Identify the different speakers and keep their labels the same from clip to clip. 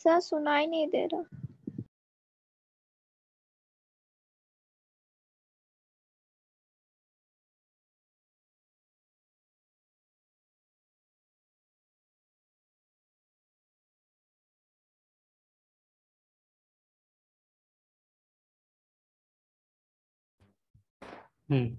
Speaker 1: Sir सुनाई नहीं दे रहा।
Speaker 2: हम्म।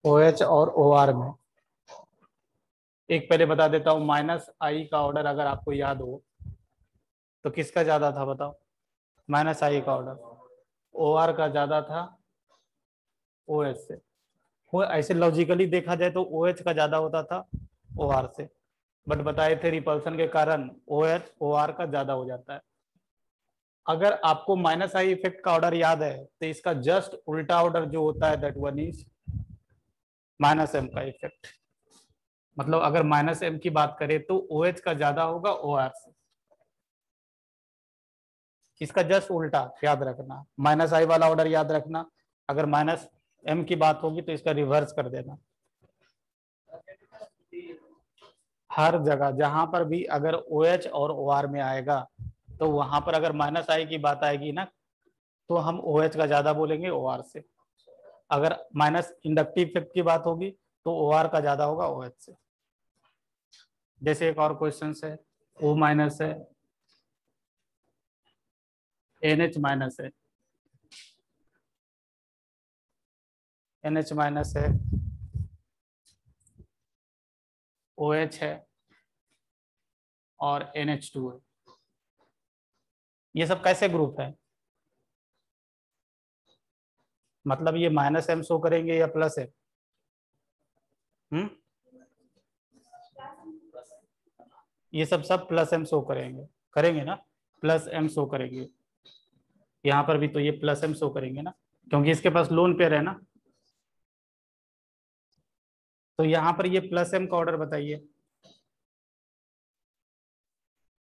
Speaker 2: OH और OR में एक पहले बता देता हूँ, -I का ऑर्डर अगर आपको याद हो तो किसका ज्यादा था बताओ? -I का ऑर्डर OR का ज्यादा था OH से। वो ऐसे लॉजिकली देखा जाए तो OH का ज्यादा होता था OR से, बट बताए थे रिपल्सन के कारण OH OR का ज्यादा हो जाता है। अगर आपको -I इफेक्ट का ऑर्डर याद है तो इसका जस्ट उल्टा ऑर्डर जो होता है दैट वन इज -M का इफेक्ट। मतलब अगर -M की बात करें तो OH का ज्यादा होगा OR से। इसका जस्ट उल्टा याद रखना, -I वाला ऑर्डर याद रखना, अगर -M की बात होगी तो इसका रिवर्स कर देना। हर जगह जहां पर भी अगर OH और OR में आएगा तो वहां पर अगर -I की बात आएगी ना तो हम OH का ज्यादा बोलेंगे OR से। अगर माइनस इंडक्टिव इफेक्ट की बात होगी तो OR का ज्यादा होगा OH से। जैसे एक और क्वेश्चन है, O- है, NH- है, NH- है, OH है और NH2 है। ये सब कैसे ग्रुप है? मतलब ये -M शो करेंगे या +M? ये सब +M शो करेंगे, करेंगे ना, +M शो करेंगे। यहाँ पर भी तो ये +M शो करेंगे ना, क्योंकि इसके पास लोन पेयर है ना। तो यहाँ पर ये +M का ऑर्डर बताइए।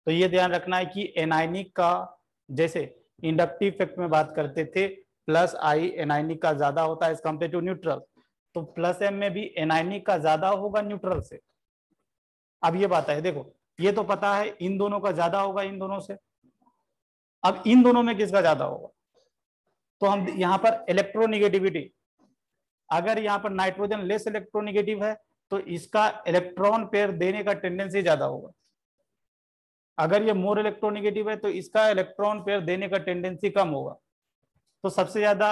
Speaker 2: तो ये ध्यान रखना है कि एनायनिक का, जैसे इंडक्टिव इफेक्ट में बात करते थे +I एनायनिक का ज्यादा होता है एज कम्पेयर टू न्यूट्रल, तो +M में भी एनायनिक का ज्यादा होगा न्यूट्रल से। अब ये बात है, देखो ये तो पता है इन दोनों का ज्यादा होगा इन दोनों से, अब इन दोनों में किसका ज्यादा होगा? तो हम यहाँ पर इलेक्ट्रोनिगेटिविटी, अगर यहाँ पर नाइट्रोजन लेस इलेक्ट्रोनिगेटिव है तो इसका इलेक्ट्रॉन पेयर देने का टेंडेंसी ज्यादा होगा। अगर ये मोर इलेक्ट्रोनिगेटिव है तो इसका इलेक्ट्रॉन पेयर देने का टेंडेंसी कम होगा। तो सबसे ज्यादा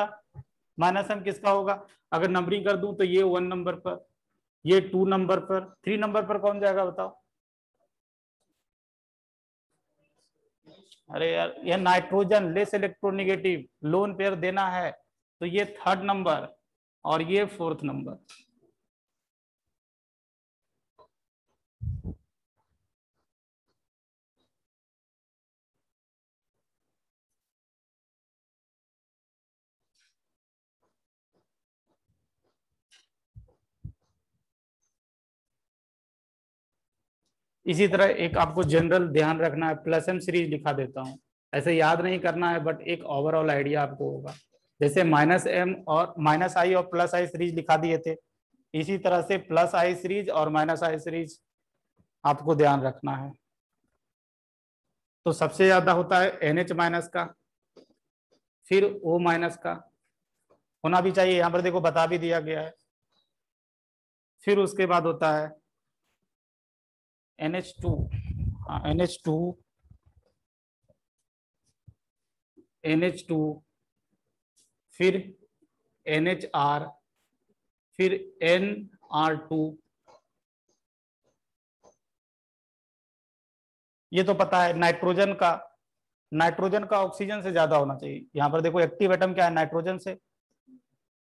Speaker 2: -M किसका होगा? अगर नंबरिंग कर दूं तो ये 1 नंबर पर, ये 2 नंबर पर, 3 नंबर पर कौन जाएगा बताओ? अरे यार, ये nitrogen less electronegative lone pair देना है तो ये 3rd नंबर और ये 4th नंबर। इसी तरह एक आपको जनरल ध्यान रखना है, +M सीरीज लिखा देता हूँ, ऐसे याद नहीं करना है बट एक ओवरऑल आइडिया आपको होगा। जैसे -M और -I और +I सीरीज लिखा दिए थे, इसी तरह से +I सीरीज और -I सीरीज आपको ध्यान रखना है। तो सबसे ज्यादा होता है NH- का, फिर O- का होना भी चाहिए, यहाँ पर देखो बता भी दिया गया है। फिर उसके बाद होता है NH2, हाँ NH2, NH2, फिर NHR, फिर NR2। ये तो पता है नाइट्रोजन का ऑक्सीजन से ज्यादा होना चाहिए। यहाँ पर देखो एक्टिव एटम क्या है नाइट्रोजन से,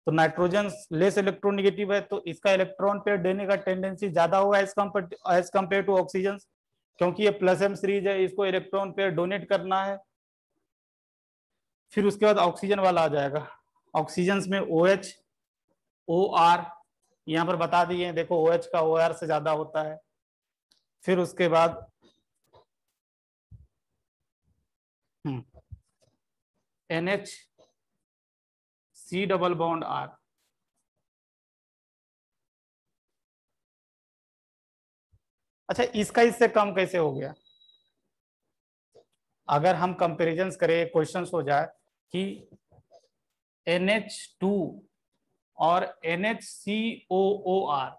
Speaker 2: तो नाइट्रोजन लेस इलेक्ट्रोनिगेटिव है तो इसका इलेक्ट्रॉन पेयर देने का टेंडेंसी ज्यादा होगा एज कंपेयर टू ऑक्सीजन, क्योंकि ये +M सीरीज है, इसको इलेक्ट्रॉन पेयर डोनेट करना है। फिर उसके बाद ऑक्सीजन वाला आ जाएगा, ऑक्सीजन में OH OR यहाँ पर बता दिए, देखो OH का OR से ज्यादा होता है। फिर उसके बाद NH C double bond R। अच्छा, इसका इससे कम कैसे हो गया? अगर हम कंपेरिजन करें, क्वेश्चंस हो जाए कि NH2 और NHCOOR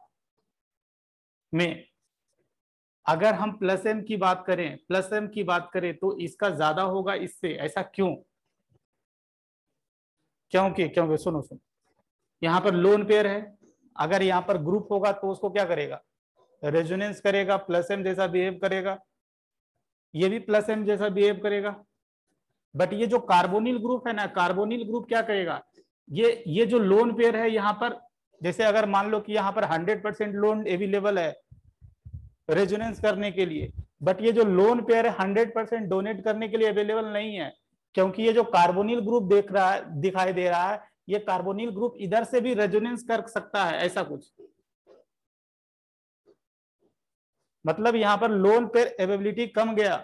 Speaker 2: में अगर हम प्लस एम की बात करें, तो इसका ज्यादा होगा इससे, ऐसा क्यों? क्योंकि सुनो सुनो, यहाँ पर लोन पेयर है, अगर यहाँ पर ग्रुप होगा तो उसको क्या करेगा? रेजोनेंस करेगा, प्लस एम जैसा बिहेव करेगा, ये भी प्लस एम जैसा बिहेव करेगा। बट ये जो कार्बोनिल ग्रुप है ना, कार्बोनिल ग्रुप क्या करेगा? ये जो लोन पेयर है यहाँ पर, जैसे अगर मान लो कि यहाँ पर 100% लोन अवेलेबल है रेजोनेंस करने के लिए, बट ये जो लोन पेयर है 100% डोनेट करने के लिए अवेलेबल नहीं है, क्योंकि ये जो कार्बोनिल ग्रुप देख रहा है, दिखाई दे रहा है, ये कार्बोनिल ग्रुप इधर से भी रेजोनेंस कर सकता है, ऐसा कुछ। मतलब यहाँ पर लोन पेयर अवेलेबिलिटी कम गया,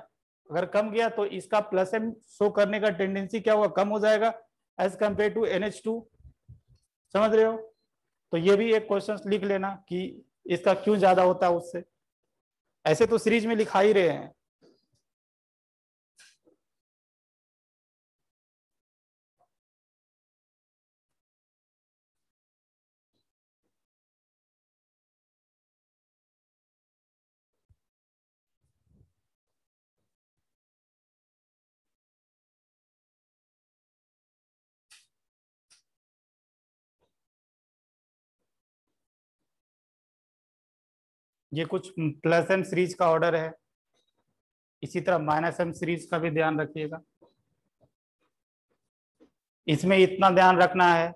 Speaker 2: अगर कम गया तो इसका प्लस एम शो करने का टेंडेंसी क्या होगा? कम हो जाएगा एज कंपेयर टू NH2। समझ रहे हो? तो ये भी एक क्वेश्चन लिख लेना कि इसका क्यों ज्यादा होता है उससे। ऐसे तो सीरीज में लिखा ही रहे हैं। ये कुछ प्लस एम सीरीज का ऑर्डर है, इसी तरह माइनस एम सीरीज का भी ध्यान रखिएगा। इसमें इतना ध्यान रखना है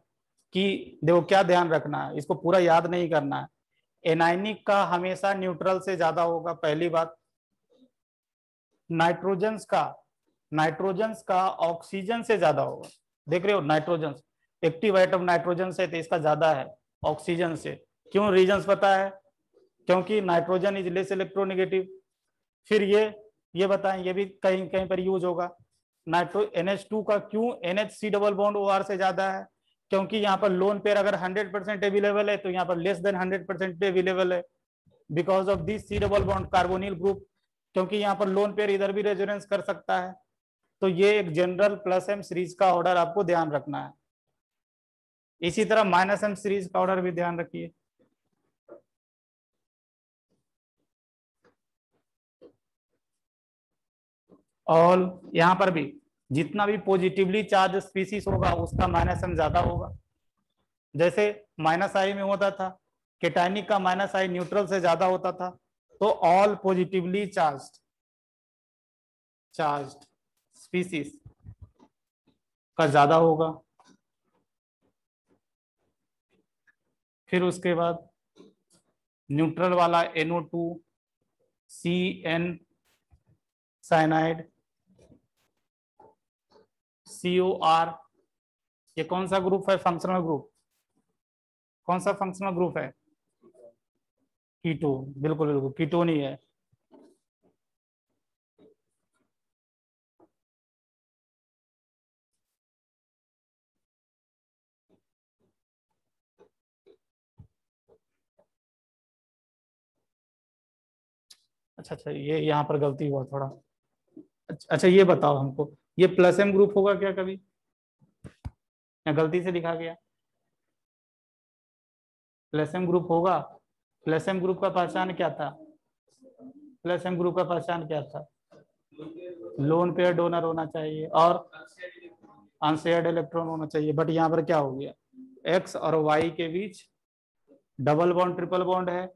Speaker 2: कि देखो क्या ध्यान रखना है, इसको पूरा याद नहीं करना है। एनायनिक का हमेशा न्यूट्रल से ज्यादा होगा, पहली बात। नाइट्रोजन्स का ऑक्सीजन से ज्यादा होगा। देख रहे हो, नाइट्रोजन एक्टिव आइटम नाइट्रोजन से, तो इसका ज्यादा है ऑक्सीजन से। क्यों? रीजंस पता है? क्योंकि नाइट्रोजन इज लेस इलेक्ट्रोनेगेटिव। फिर ये बताएं, ये भी कहीं कहीं पर यूज होगा। नाइट्रो NH2 का क्यों NHC डबल बॉन्ड OR से ज्यादा है? क्योंकि यहाँ पर लोन पेयर अगर 100% अवेलेबल है तो यहाँ पर लेस देन 100% अवेलेबल है, because of this C double bond carbonyl group. क्योंकि यहाँ पर लोन पेयर इधर भी रेजोनेंस कर सकता है। तो ये एक जनरल प्लस एम सीरीज का ऑर्डर आपको ध्यान रखना है। इसी तरह माइनस एम सीरीज का ऑर्डर भी ध्यान रखिए। और यहाँ पर भी जितना भी पॉजिटिवली चार्ज स्पीसीज होगा उसका माइनस एम ज्यादा होगा। जैसे माइनस आई में होता था, केटायनिक का माइनस आई न्यूट्रल से ज्यादा होता था, तो ऑल पॉजिटिवली चार्ज्ड स्पीसीज का ज्यादा होगा। फिर उसके बाद न्यूट्रल वाला NO2 CN साइनाइड COR, ये कौन सा ग्रुप है? Functional group. कौन सा फंक्शनल ग्रुप है? कीटोन, बिल्कुल बिल्कुल कीटोन ही है। अच्छा अच्छा, ये यहाँ पर गलती हुआ थोड़ा। अच्छा ये बताओ हमको, ये प्लस एम ग्रुप होगा क्या कभी, या गलती से लिखा गया? प्लस एम ग्रुप होगा। प्लस एम ग्रुप का पहचान क्या था? प्लस एम ग्रुप का पहचान क्या था? लोन पेयर डोनर होना चाहिए और अनशेयर्ड इलेक्ट्रॉन होना चाहिए। बट यहाँ पर क्या हो गया? एक्स और वाई के बीच डबल बॉन्ड ट्रिपल बॉन्ड है,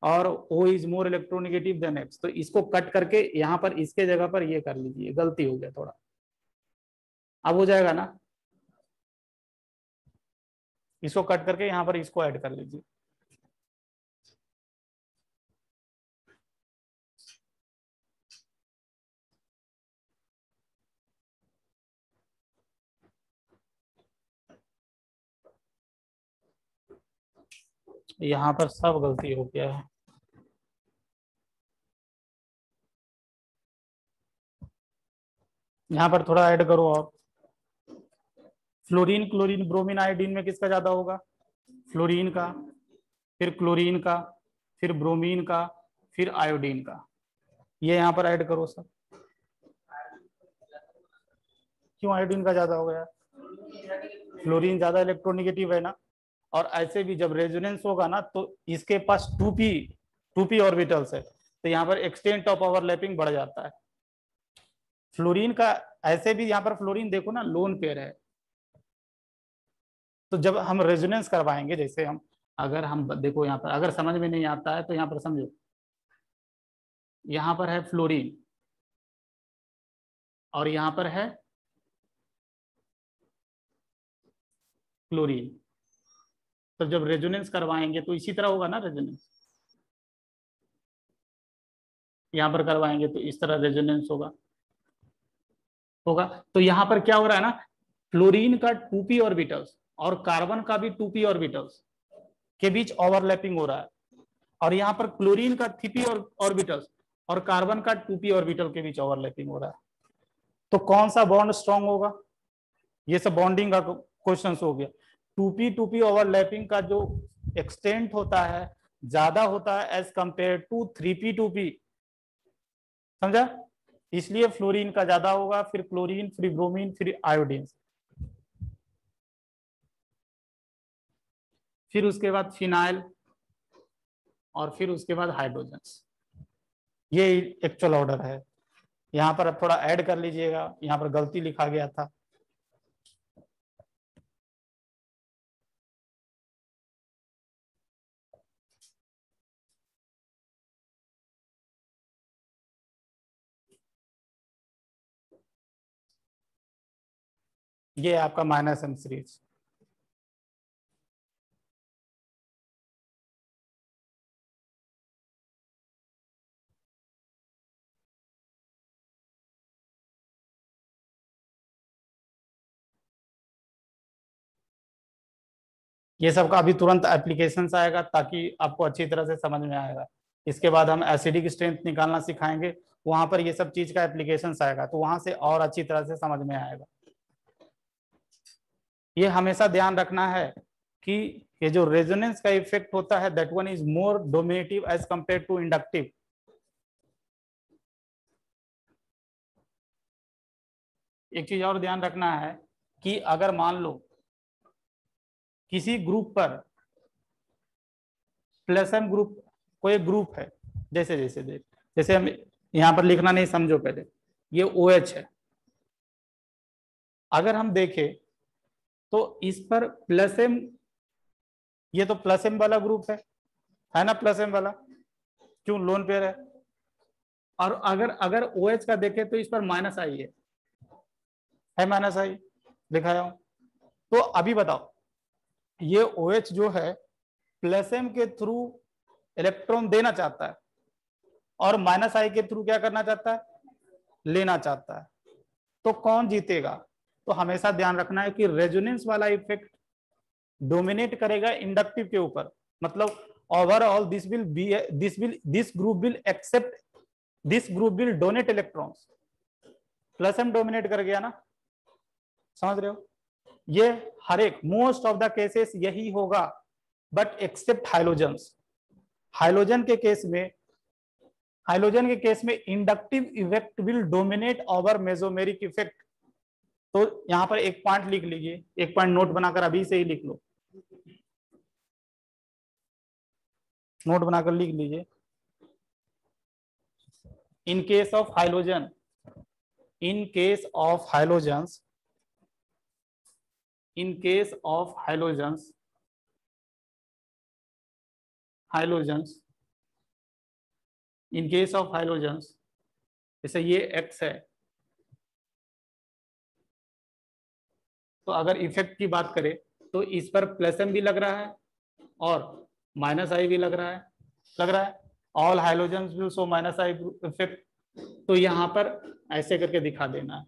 Speaker 2: और O is more electronegative then X, तो इसको कट करके यहाँ पर इसके जगह पर ये कर लीजिए, गलती हो गया थोड़ा। अब हो जाएगा ना? इसको कट करके यहाँ पर इसको ऐड कर लीजिए। यहाँ पर सब गलती हो गया है। यहाँ पर थोड़ा ऐड करो और फ्लोरीन क्लोरीन ब्रोमीन आयोडीन में किसका ज्यादा होगा? फ्लोरीन का, फिर क्लोरीन का, फिर ब्रोमीन का, फिर आयोडीन का। ये यहाँ पर ऐड करो सब। क्यों आयोडीन का ज्यादा हो गया? फ्लोरीन ज्यादा इलेक्ट्रोनिगेटिव है ना। और ऐसे भी जब रेजोनेंस होगा ना तो इसके पास 2p ऑर्बिटल्स है, तो यहाँ पर एक्सटेंट ऑफ ओवरलैपिंग बढ़ जाता है। फ्लोरीन का ऐसे भी यहाँ पर फ्लोरीन देखो ना लोन पेयर है, तो जब हम रेजोनेंस करवाएंगे, जैसे अगर हम देखो यहाँ पर अगर समझ में नहीं आता है तो यहाँ पर समझो, यहाँ पर है फ्लोरीन और यहाँ पर है क्लोरीन, तो जब रेजोनेंस करवाएंगे तो इसी तरह होगा ना रेजोनेंस। यहाँ पर करवाएंगे तो इस तरह रेजोनेंस होगा। तो यहाँ पर क्या हो रहा है ना, फ्लोरीन का 2p ऑर्बिटल्स और कार्बन का भी 2p ऑर्बिटल्स के बीच ओवरलैपिंग हो रहा है, और यहाँ पर क्लोरीन का 3p ऑर्बिटल्स और कार्बन का 2p ऑर्बिटल के बीच ओवरलैपिंग हो रहा है। तो कौन सा बॉन्ड स्ट्रांग होगा? ये सब बॉन्डिंग का क्वेश्चन हो गया। 2p ओवरलैपिंग का जो एक्सटेंट होता है ज्यादा होता है एज कंपेयर टू 3p2p, समझा? इसलिए फ्लोरीन का ज्यादा होगा, फिर क्लोरीन, फिर ब्रोमीन, फिर आयोडीन, फिर उसके बाद फिनाइल, और फिर उसके बाद हाइड्रोजन। ये एक्चुअल ऑर्डर है। यहाँ पर थोड़ा ऐड कर लीजिएगा, यहाँ पर गलती लिखा गया था। ये आपका -m सीरीज। ये सब का अभी तुरंत एप्लीकेशन आएगा ताकि आपको अच्छी तरह से समझ में आएगा। इसके बाद हम एसिडिक स्ट्रेंथ निकालना सिखाएंगे, वहां पर ये सब चीज का एप्लीकेशन आएगा, तो वहां से और अच्छी तरह से समझ में आएगा। ये हमेशा ध्यान रखना है कि ये जो रेजोनेंस का इफेक्ट होता है that one is more dominative as compare to inductive. एक चीज और ध्यान रखना है कि अगर मान लो किसी ग्रुप पर प्लस-m ग्रुप, कोई ग्रुप है, जैसे जैसे जैसे हम यहाँ पर लिखना नहीं, समझो पहले, ये OH है। अगर हम देखें तो इस पर प्लस-m, ये तो प्लस-m वाला ग्रुप है ना, प्लस-m वाला, क्यों लोन पेयर है। और अगर अगर OH का देखें तो इस पर -I है -I दिखाया हूं। तो अभी बताओ, ये OH जो है प्लस-m के थ्रू इलेक्ट्रॉन देना चाहता है और -I के थ्रू क्या करना चाहता है? लेना चाहता है। तो कौन जीतेगा? तो हमेशा ध्यान रखना है कि रेजोनेंस वाला इफेक्ट डोमिनेट करेगा इंडक्टिव के ऊपर। मतलब overall this group will accept, this group will donate electrons. प्लस-m डोमिनेट कर गया ना, समझ रहे हो? ये हर एक मोस्ट ऑफ द केसेस यही होगा, बट एक्सेप्ट हाइलोजन्स। हाइलोजन के केस में inductive effect will dominate over mesomeric effect. तो यहां पर एक पॉइंट लिख लीजिए, एक पॉइंट नोट बनाकर अभी से ही लिख लो, नोट बनाकर लिख लीजिए। In case of halogen, in case of halogens, in case of halogens, halogens, in case of halogens, जैसे ये X है, तो अगर इफेक्ट की बात करें तो इस पर प्लस-m भी लग रहा है और -I भी लग रहा है। All halogens will show -I effect. तो यहां पर ऐसे करके दिखा देना है।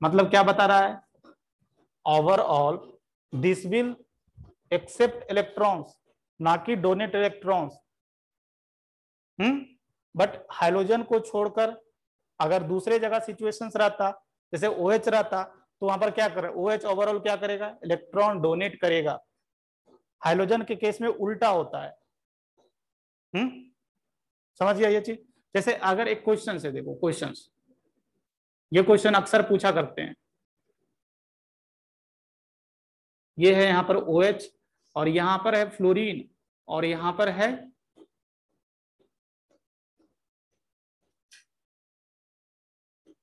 Speaker 2: मतलब क्या बता रहा है? Overall this will accept electrons, ना कि डोनेट इलेक्ट्रॉन्स। बट हाइड्रोजन को छोड़कर अगर दूसरे जगह सिचुएशंस रहता, जैसे OH रहता, तो वहां पर क्या करे, OH ओवरऑल क्या करेगा, इलेक्ट्रॉन डोनेट करेगा। हाइड्रोजन के केस में उल्टा होता है। समझ गया ये चीज। जैसे अगर एक क्वेश्चन से देखो, क्वेश्चंस, ये क्वेश्चन अक्सर पूछा करते हैं। ये है यहाँ पर OH, और यहाँ पर है फ्लोरीन, और यहाँ पर है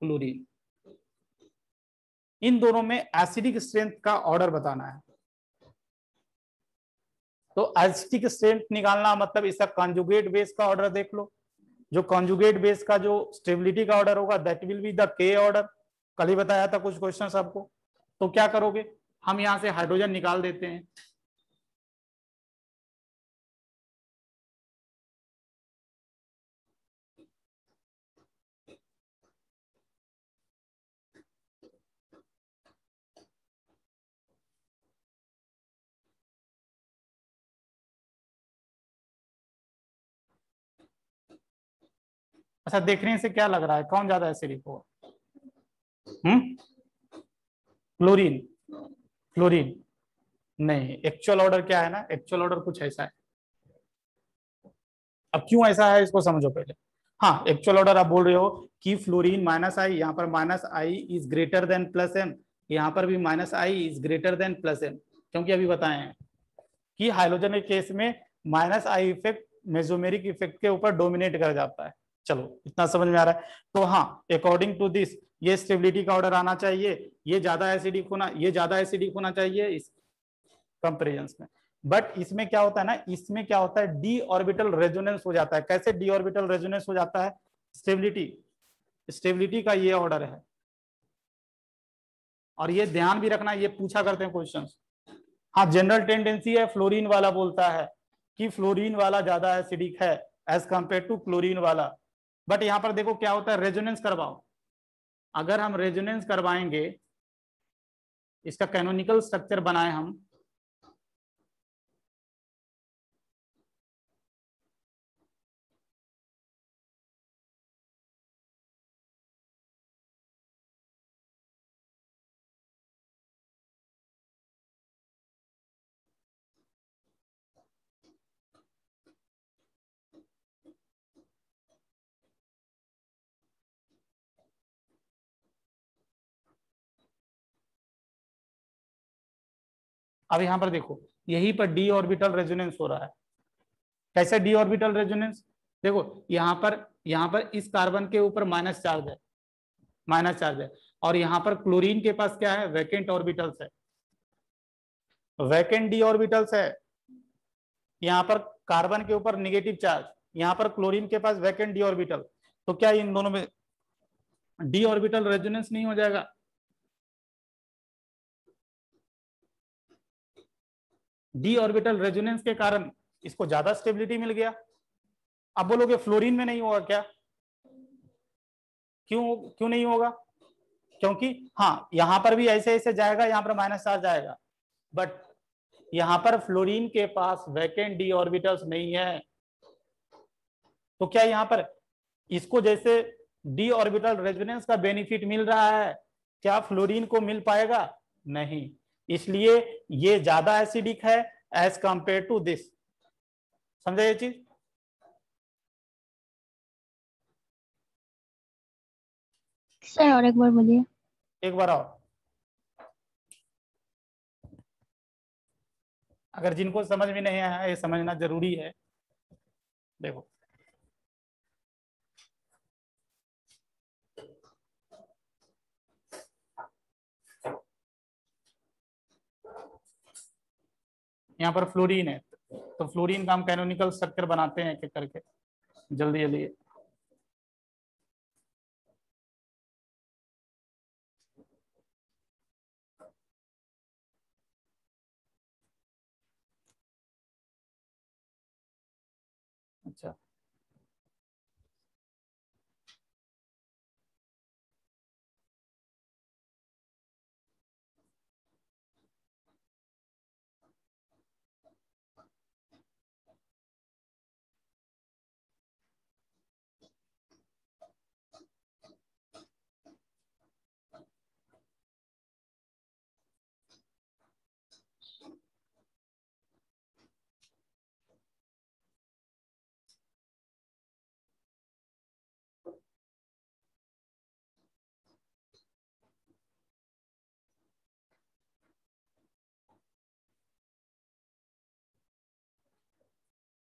Speaker 2: क्लोरीन। इन दोनों में एसिडिक स्ट्रेंथ का ऑर्डर बताना है। तो एसिडिक स्ट्रेंथ निकालना मतलब इसका कॉन्जुगेट बेस का ऑर्डर देख लो। जो कॉन्जुगेट बेस का जो स्टेबिलिटी का ऑर्डर होगा, that will be the K order. कल ही बताया था कुछ क्वेश्चन आपको। तो क्या करोगे, हम यहां से हाइड्रोजन निकाल देते हैं। अच्छा, देखने से क्या लग रहा है, कौन ज्यादा एसिडिक होगा? क्लोरीन। क्लोरीन नहीं, एक्चुअल ऑर्डर क्या है ना, एक्चुअल ऑर्डर कुछ ऐसा है। अब क्यों ऐसा है इसको समझो पहले। हाँ, एक्चुअल ऑर्डर आप बोल रहे हो कि फ्लोरीन -I, यहाँ पर -I is greater than +M, यहाँ पर भी -I is greater than +M, क्योंकि अभी बताए हैं कि हाइड्रोजन के केस में -I इफेक्ट मेसोमेरिक इफेक्ट के ऊपर डोमिनेट कर जाता है। चलो, इतना समझ में आ रहा है। तो हाँ, अकॉर्डिंग टू दिस ये स्टेबिलिटी का ऑर्डर आना चाहिए, ये ज्यादा एसिडिक होना, ये ज्यादा एसिडिक होना चाहिए इस कंपेरिजन में। बट इसमें क्या होता है ना, इसमें क्या होता है, डी ऑर्बिटल रेजोनेंस हो जाता है। कैसे डी ऑर्बिटल रेजोनेंस हो जाता है? स्टेबिलिटी, स्टेबिलिटी का ये ऑर्डर है। और ये ध्यान भी रखना, ये पूछा करते हैं क्वेश्चन। हाँ, जनरल टेंडेंसी है, फ्लोरीन वाला बोलता है कि फ्लोरीन वाला ज्यादा एसिडिक है एज कंपेयर टू क्लोरीन वाला। बट यहां पर देखो क्या होता है, रेजोनेंस करवाओ। अगर हम रेजोनेंस करवाएंगे, इसका कैनोनिकल स्ट्रक्चर बनाए हम, अब यहां पर देखो, यहीं पर डी ऑर्बिटल रेजोनेंस हो रहा है। कैसे डी ऑर्बिटल रेजोनेंस? देखो यहां पर इस कार्बन के ऊपर माइनस चार्ज है, माइनस चार्ज है, और यहां पर क्लोरीन के पास क्या है, वैकेंट ऑर्बिटल्स है, वैकेंट डी ऑर्बिटल्स है। यहां पर कार्बन के ऊपर निगेटिव चार्ज, यहां पर क्लोरीन के पास वैकेंट डी ऑर्बिटल। तो क्या इन दोनों में डी ऑर्बिटल रेजोनेंस नहीं हो जाएगा? डी ऑर्बिटल रेजोनेंस के कारण इसको ज्यादा स्टेबिलिटी मिल गया। अब बोलोगे फ्लोरीन में नहीं होगा क्या? क्यों क्यों नहीं होगा? क्योंकि हाँ, यहां पर भी ऐसे ऐसे जाएगा, यहां पर माइनस चार्ज आएगा, बट यहां पर फ्लोरीन के पास वैकेंट डी ऑर्बिटल्स नहीं है। तो क्या यहां पर इसको जैसे डी ऑर्बिटल रेजोनेंस का बेनिफिट मिल रहा है, क्या फ्लोरीन को मिल पाएगा? नहीं। इसलिए ये ज्यादा एसिडिक है एज कंपेयर टू दिस। समझा ये चीज?
Speaker 1: सर और एक बार बोलिए।
Speaker 2: एक बार और, अगर जिनको समझ में नहीं आया, ये समझना जरूरी है। देखो, यहाँ पर फ्लोरीन है, तो फ्लोरीन का हम कैनोनिकल स्ट्रक्चर बनाते हैं एक एक करके, जल्दी जल्दी। अच्छा,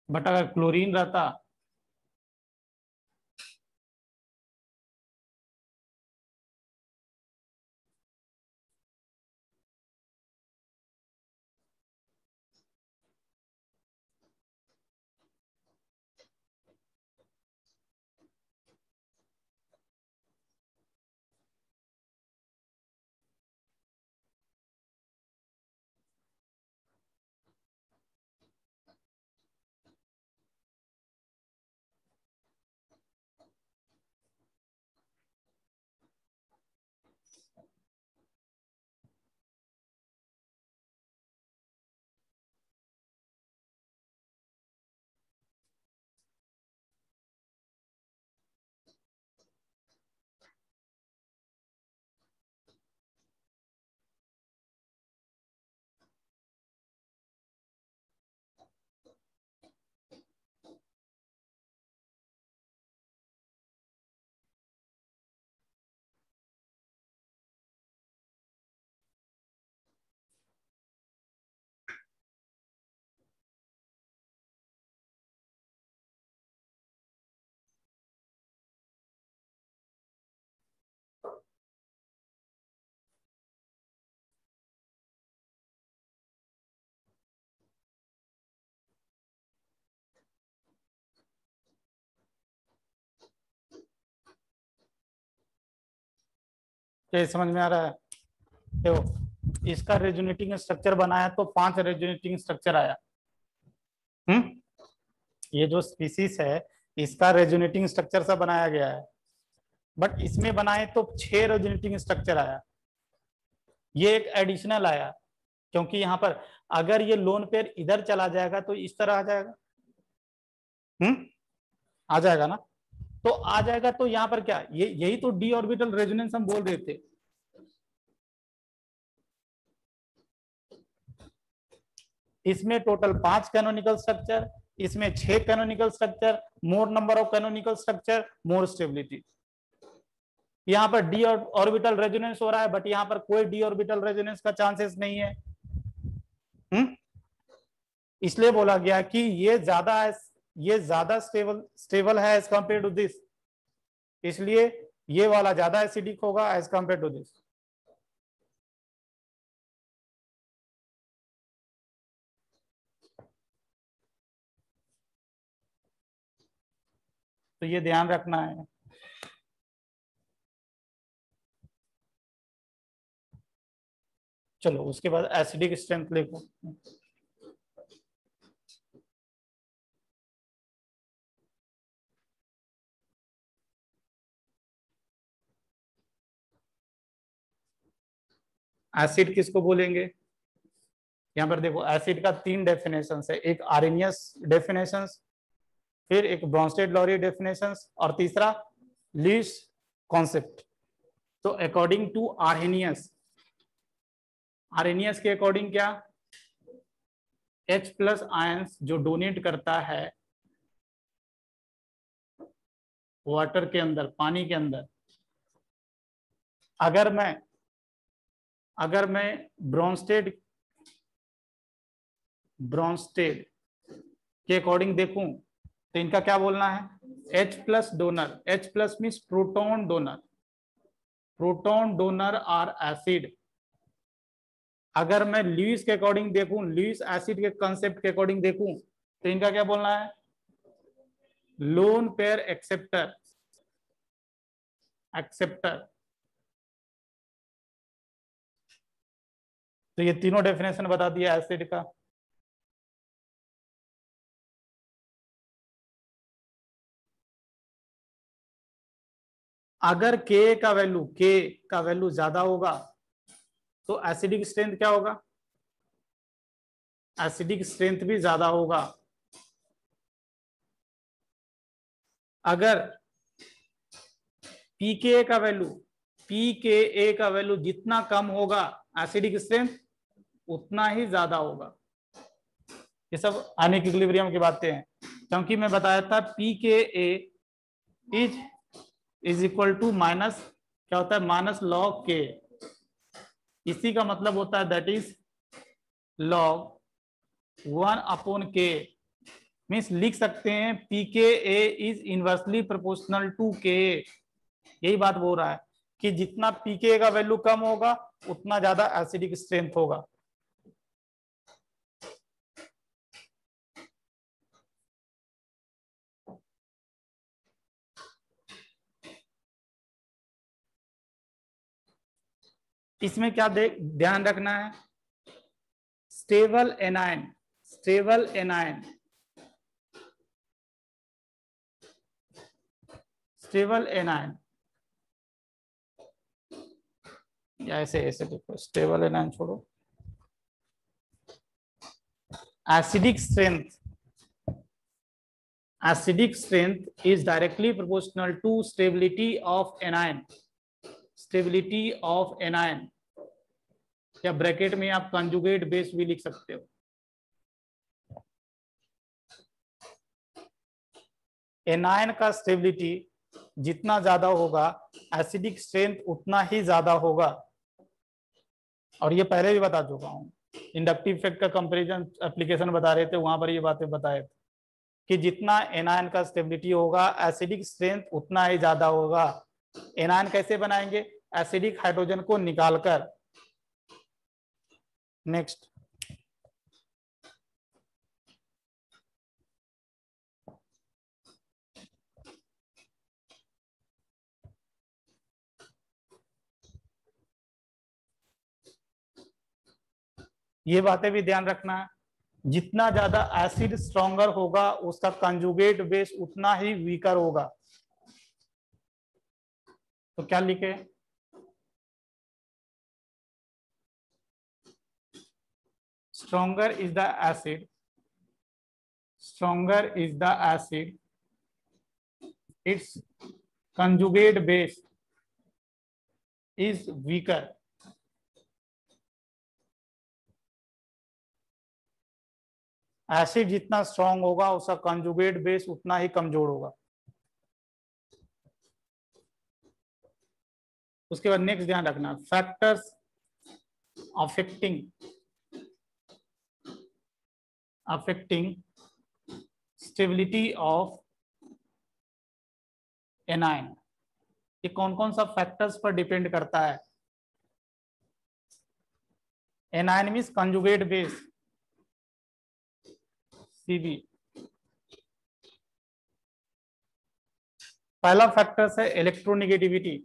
Speaker 2: बट अगर क्लोरीन रहता क्या समझ में आ रहा है? देखो इसका रेजोनेटिंग स्ट्रक्चर बनाया तो 5 रेजोनेटिंग स्ट्रक्चर आया। ये जो स्पीसीज है इसका रेजोनेटिंग स्ट्रक्चर सा बनाया गया है, बट इसमें बनाए तो 6 रेजोनेटिंग स्ट्रक्चर आया। ये एक एडिशनल आया क्योंकि यहाँ पर अगर ये लोन पेयर इधर चला जाएगा तो इस तरह आ जाएगा। आ जाएगा ना? तो आ जाएगा तो यहाँ पर क्या ये यही तो डी ऑर्बिटल रेजोनेंस हम बोल रहे थे। इसमें टोटल 5 कैनोनिकल स्ट्रक्चर, इसमें 6 canonical structure, more number of canonical structure, more stability. यहाँ पर डी ऑर्बिटल रेजोनेंस हो रहा है बट यहाँ पर कोई डी ऑर्बिटल रेजोनेंस का चांसेस नहीं है। इसलिए बोला गया कि ये ज्यादा स्टेबल है एज कंपेयर टू दिस, इसलिए ये वाला ज्यादा एसिडिक होगा एज कंपेयर टू दिस। तो ये ध्यान रखना है। चलो उसके बाद एसिडिक स्ट्रेंथ लिखो। एसिड किसको बोलेंगे? यहाँ पर देखो एसिड का 3 डेफिनेशन है, एक आर्हेनियस डेफिनेशन, फिर एक ब्रोंस्टेड-लॉरी डेफिनेशन और तीसरा लीस कॉन्सेप्ट। तो अकॉर्डिंग टू आर्हेनियस के अकॉर्डिंग क्या H+ आयंस जो डोनेट करता है वाटर के अंदर, पानी के अंदर, अगर मैं ब्रोंस्टेड के अकॉर्डिंग देखूं तो इनका क्या बोलना है? H+ donor, H+ means proton donor are acid. अगर मैं ल्यूइस के अकॉर्डिंग देखूं, ल्यूइस एसिड के कंसेप्ट के अकॉर्डिंग देखूं तो इनका क्या बोलना है? Lone pair acceptor. तो ये तीनों डेफिनेशन बता दिया एसिड का। अगर के का वैल्यू ज्यादा होगा तो एसिडिक स्ट्रेंथ क्या होगा? एसिडिक स्ट्रेंथ भी ज्यादा होगा। अगर पीके का वैल्यू जितना कम होगा एसिडिक स्ट्रेंथ उतना ही ज्यादा होगा। ये सब अन इक्विलिब्रियम की बातें हैं, क्योंकि मैं बताया था pKa is equal to minus क्या होता है? माइनस लॉग के। इसी का मतलब होता है that is log 1/k means लिख सकते हैं pKa is inversely proportional to Ka। यही बात बोल रहा है कि जितना pKa का वैल्यू कम होगा उतना ज्यादा एसिडिक स्ट्रेंथ होगा। इसमें क्या ध्यान रखना है, stable anion, stable anion, stable anion, या ऐसे ऐसे देखो, स्टेबल एनायन छोड़ो, acidic strength, acidic strength is directly proportional to stability of anion, stability of anion, या ब्रैकेट में आप कंजुगेट बेस भी लिख सकते हो। एनायन का स्टेबिलिटी जितना ज्यादा होगा एसिडिक स्ट्रेंथ उतना ही ज्यादा होगा। और ये पहले भी बता चुका हूं, इंडक्टिव इफेक्ट का कंपैरिजन एप्लीकेशन बता रहे थे, वहां पर ये बातें बताए थे कि जितना एनायन का स्टेबिलिटी होगा एसिडिक स्ट्रेंथ उतना ही ज्यादा होगा। एनायन कैसे बनाएंगे, एसिडिक हाइड्रोजन को निकालकर। नेक्स्ट, ये बातें भी ध्यान रखना है, जितना ज्यादा एसिड स्ट्रॉन्गर होगा उसका कंजुगेट बेस उतना ही वीकर होगा। तो क्या लिखे, stronger is the acid, stronger is the acid, its conjugate base is weaker। Acid जितना स्ट्रांग होगा उसका कंजुगेट बेस उतना ही कमजोर होगा। उसके बाद नेक्स्ट ध्यान रखना, factors affecting stability of anion, ये कौन कौन सा फैक्टर्स पर डिपेंड करता है। Anion means conjugate base Cb। पहला फैक्टर्स है इलेक्ट्रोनिगेटिविटी।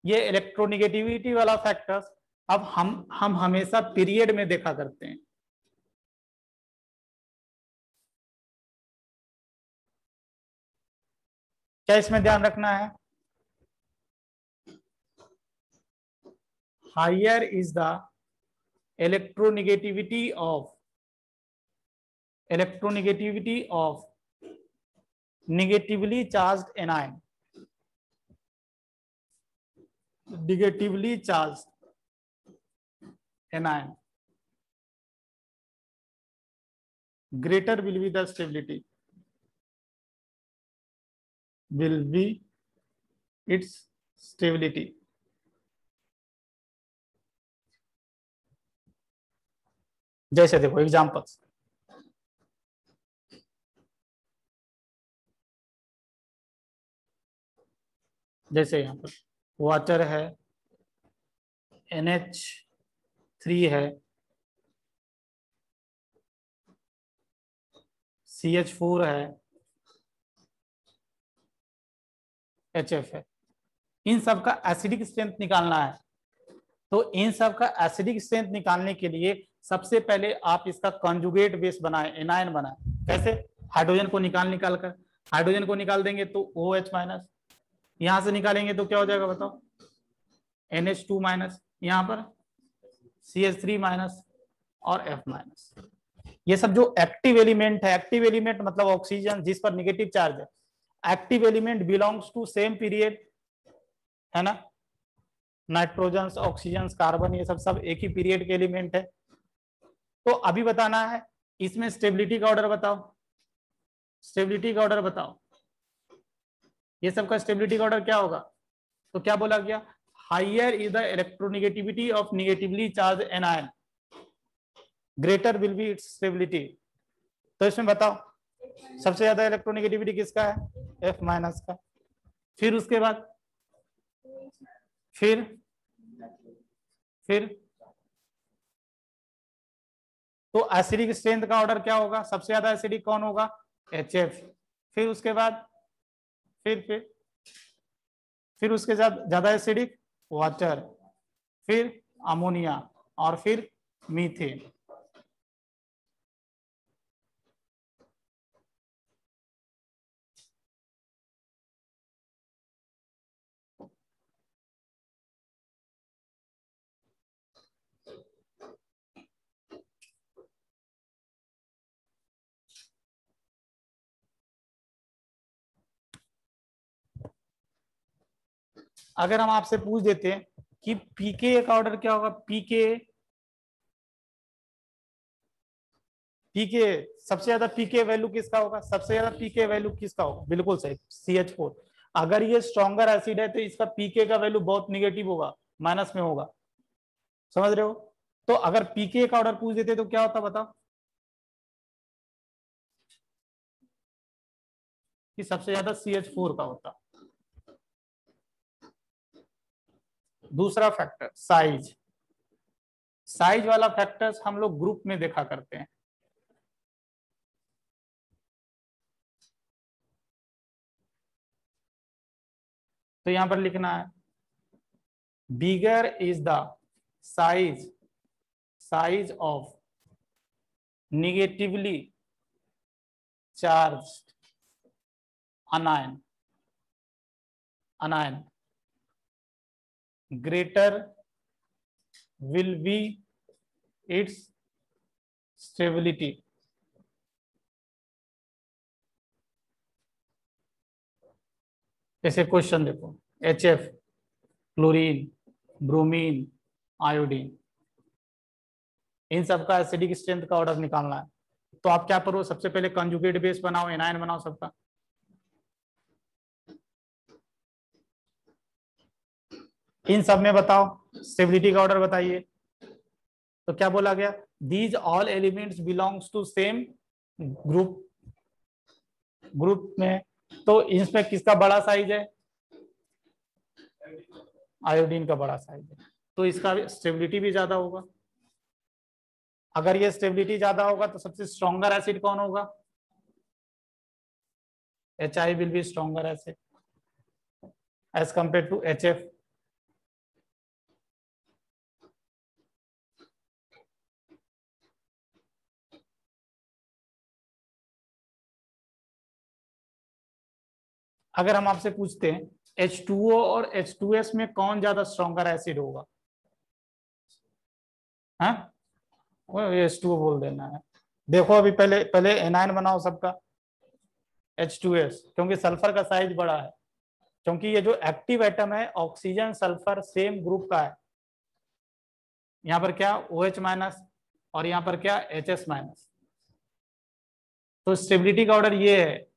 Speaker 2: ये इलेक्ट्रोनिगेटिविटी वाला फैक्टर्स अब हम हमेशा पीरियड में देखा करते हैं। क्या इसमें ध्यान रखना है, higher is the electronegativity of negatively charged anion, negatively charged anion, greater will be the stability, will be its stability। जैसे देखो एग्जांपल्स, जैसे यहाँ पर वाटर है, NH3 है, CH4 है, HF है, इन सब का एसिडिक स्ट्रेंथ निकालना है। तो इन सब का एसिडिक स्ट्रेंथ निकालने के लिए सबसे पहले आप इसका कंजुगेट बेस बनाए, एनायन बनाए। कैसे, हाइड्रोजन को निकाल कर, हाइड्रोजन को निकाल देंगे तो OH माइनस, यहां से निकालेंगे तो क्या हो जाएगा बताओ, NH2 माइनस, यहाँ पर CH3 माइनस और F माइनस। ये सब जो एक्टिव एलिमेंट है, एक्टिव एलिमेंट मतलब ऑक्सीजन जिस पर नेगेटिव चार्ज है, active element belongs to same period, है ना, नाइट्रोजन, ऑक्सीजन, कार्बन, ये सब एक ही पीरियड के एलिमेंट है। तो अभी बताना है इसमें स्टेबिलिटी का ऑर्डर बताओ, स्टेबिलिटी का ऑर्डर बताओ, ये सब का स्टेबिलिटी का ऑर्डर क्या होगा। तो क्या बोला गया, higher is the electronegativity of negatively charged anion, greater will be its stability. तो इसमें बताओ सबसे ज्यादा इलेक्ट्रोनेगेटिविटी किसका है? F माइनस का। फिर उसके बाद फिर तो एसिडिक स्ट्रेंथ का ऑर्डर क्या होगा? सबसे ज्यादा एसिडिक कौन होगा? HF। फिर उसके बाद फिर उसके साथ ज्यादा एसिडिक वाटर, फिर अमोनिया और फिर मीथेन। अगर हम आपसे पूछ देते हैं कि पीके का ऑर्डर क्या होगा? पीके सबसे ज्यादा पीके वैल्यू किसका होगा? सबसे ज्यादा पीके वैल्यू किसका होगा? बिल्कुल सही, CH4। अगर ये स्ट्रॉन्गर एसिड है तो इसका पीके का वैल्यू बहुत निगेटिव होगा, माइनस में होगा। समझ रहे हो? तो अगर पीके का ऑर्डर पूछ देते तो क्या होता बताओ? कि सबसे ज्यादा CH4 का होता। दूसरा फैक्टर साइज। साइज वाला फैक्टर्स हम लोग ग्रुप में देखा करते हैं। तो यहां पर लिखना है bigger is the size of negatively charged anion greater will be its stability। जैसे क्वेश्चन देखो, HF, क्लोरीन, ब्रोमीन, आयोडीन, इन सबका एसिडिक स्ट्रेंथ का ऑर्डर निकालना है। तो आप क्या करो? सबसे पहले कंजुगेट बेस बनाओ, एनायन बनाओ सबका। इन सब में बताओ स्टेबिलिटी का ऑर्डर बताइए। तो क्या बोला गया? These all elements belongs to same group में। तो इसमें किसका बड़ा साइज है? आयोडीन का बड़ा साइज है, तो इसका स्टेबिलिटी भी ज्यादा होगा। अगर ये स्टेबिलिटी ज्यादा होगा तो सबसे स्ट्रॉन्गर एसिड कौन होगा? HI will be stronger acid as compare to HF। अगर हम आपसे पूछते हैं H2O और H2S में कौन ज्यादा स्ट्रॉन्गर एसिड होगा? हाँ, H2O बोल देना है। देखो अभी पहले पहले एनायन बनाओ सबका H2S, क्योंकि सल्फर का साइज बड़ा है। क्योंकि ये जो एक्टिव एटम है ऑक्सीजन सल्फर सेम ग्रुप का है। यहाँ पर क्या OH माइनस और यहाँ पर क्या HS माइनस। तो स्टेबिलिटी का ऑर्डर ये है।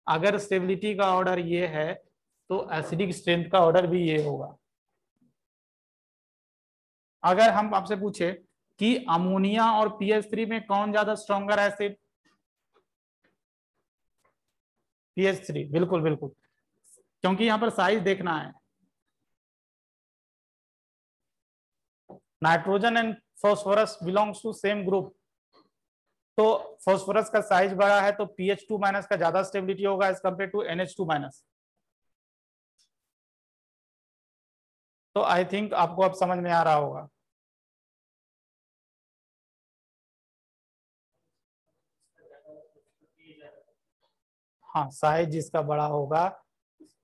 Speaker 2: अगर स्टेबिलिटी का ऑर्डर ये है तो एसिडिक स्ट्रेंथ का ऑर्डर भी ये होगा। अगर हम आपसे पूछे कि अमोनिया और PH3 में कौन ज्यादा स्ट्रॉन्गर एसिड? PH3, बिल्कुल बिल्कुल, क्योंकि यहां पर साइज देखना है। Nitrogen and phosphorus belongs to same group, तो फॉस्फोरस का साइज बड़ा है तो PH2 माइनस का ज्यादा स्टेबिलिटी होगा as compare to NH2 minus. तो आई थिंक आपको अब समझ में आ रहा होगा। हाँ, साइज जिसका बड़ा होगा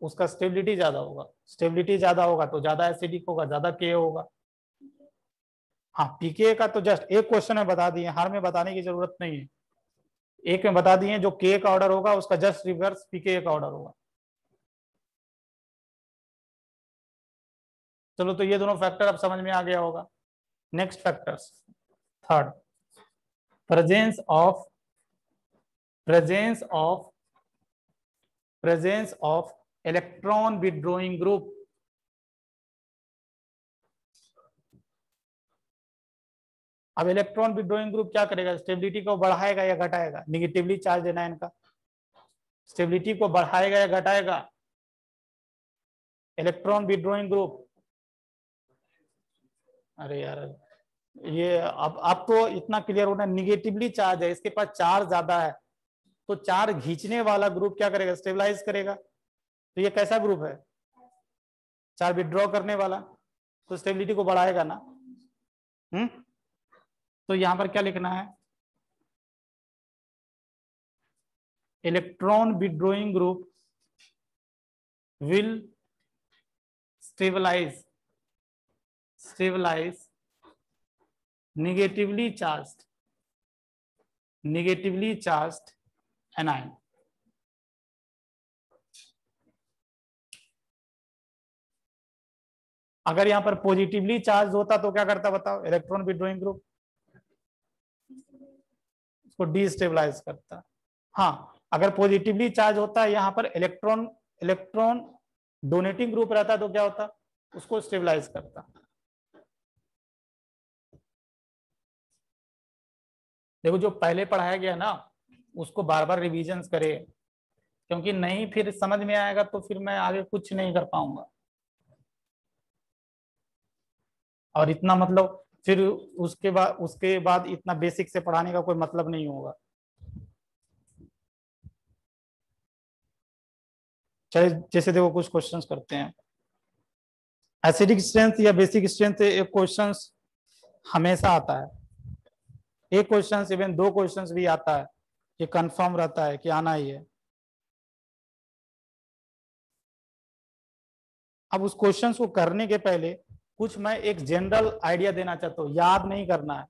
Speaker 2: उसका स्टेबिलिटी ज्यादा होगा। स्टेबिलिटी ज्यादा होगा तो ज्यादा एसिडिक होगा, ज्यादा के होगा। हाँ, पीके का तो जस्ट एक क्वेश्चन में बता दिए, हर में बताने की जरूरत नहीं है। एक में बता दिए जो के का ऑर्डर होगा उसका जस्ट रिवर्स पीके का ऑर्डर होगा। चलो, तो ये दोनों फैक्टर अब समझ में आ गया होगा। Next factors, third, presence of electron withdrawing group. अब इलेक्ट्रॉन विड्रॉइंग ग्रुप क्या करेगा, स्टेबिलिटी को बढ़ाएगा या घटाएगा, निगेटिवली चार्ज एनायन का स्टेबिलिटी को बढ़ाएगा या घटाएगा, इलेक्ट्रॉन विड्रॉइंग ग्रुप। अरे यार ये अब तो इतना क्लियर होना, निगेटिवली चार्ज है, इसके पास चार्ज ज्यादा है, तो चार्ज खींचने वाला ग्रुप क्या करेगा, स्टेबलाइज करेगा। तो ये कैसा ग्रुप है, चार्ज विड्रॉ करने वाला, तो स्टेबिलिटी को बढ़ाएगा ना। तो यहां पर क्या लिखना है, electron withdrawing group will stabilize negatively charged anion। अगर यहां पर पॉजिटिवली चार्ज होता तो क्या करता बताओ, इलेक्ट्रॉन विड्रॉइंग ग्रुप उसको डिस्टेबलाइज करता। हाँ, अगर पॉजिटिवली चार्ज होता यहां पर इलेक्ट्रॉन डोनेटिंग ग्रुप रहता तो क्या होता, उसको स्टेबलाइज करता। देखो जो पहले पढ़ाया गया ना उसको बार बार रिवीजन करे, क्योंकि नहीं फिर समझ में आएगा तो फिर मैं आगे कुछ नहीं कर पाऊंगा, और इतना मतलब फिर उसके बाद इतना बेसिक से पढ़ाने का कोई मतलब नहीं होगा। चलिए जैसे देखो कुछ क्वेश्चंस करते हैं, एसिडिक स्ट्रेंथ या बेसिक स्ट्रेंथ एक क्वेश्चन हमेशा आता है, एक क्वेश्चन इवन दो क्वेश्चंस भी आता है, ये कंफर्म रहता है कि आना ही है। अब उस क्वेश्चंस को करने के पहले कुछ मैं एक जनरल आइडिया देना चाहता हूँ, याद नहीं करना है,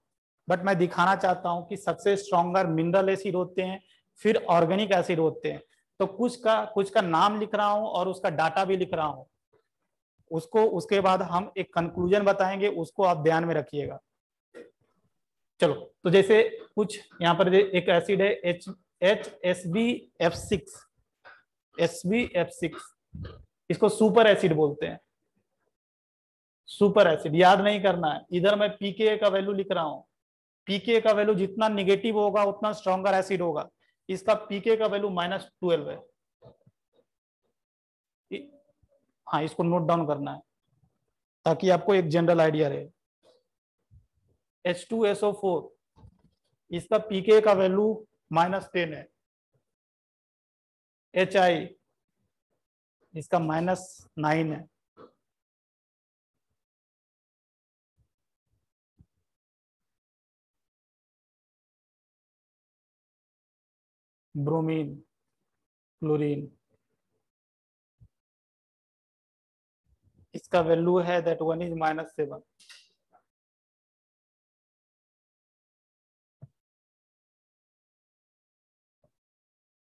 Speaker 2: बट मैं दिखाना चाहता हूँ कि सबसे स्ट्रॉन्गर मिनरल एसिड होते हैं, फिर ऑर्गेनिक एसिड होते हैं। तो कुछ का नाम लिख रहा हूँ और उसका डाटा भी लिख रहा हूँ, उसको उसके बाद हम एक कंक्लूजन बताएंगे, उसको आप ध्यान में रखिएगा। चलो तो जैसे कुछ यहाँ पर एक एसिड है HSBF6 इसको सुपर एसिड बोलते हैं, सुपर एसिड याद नहीं करना है। इधर मैं पीके का वैल्यू लिख रहा हूँ, पीके का वैल्यू जितना निगेटिव होगा उतना स्ट्रॉन्गर एसिड होगा, इसका पीके का वैल्यू -12 है। हाँ इसको नोट डाउन करना है ताकि आपको एक जनरल आइडिया रहे। H2SO4 इसका पीके का वैल्यू -10 है। HI इसका -9 है। ब्रोमीन, क्लोरीन इसका वैल्यू है दैट वन इज -7।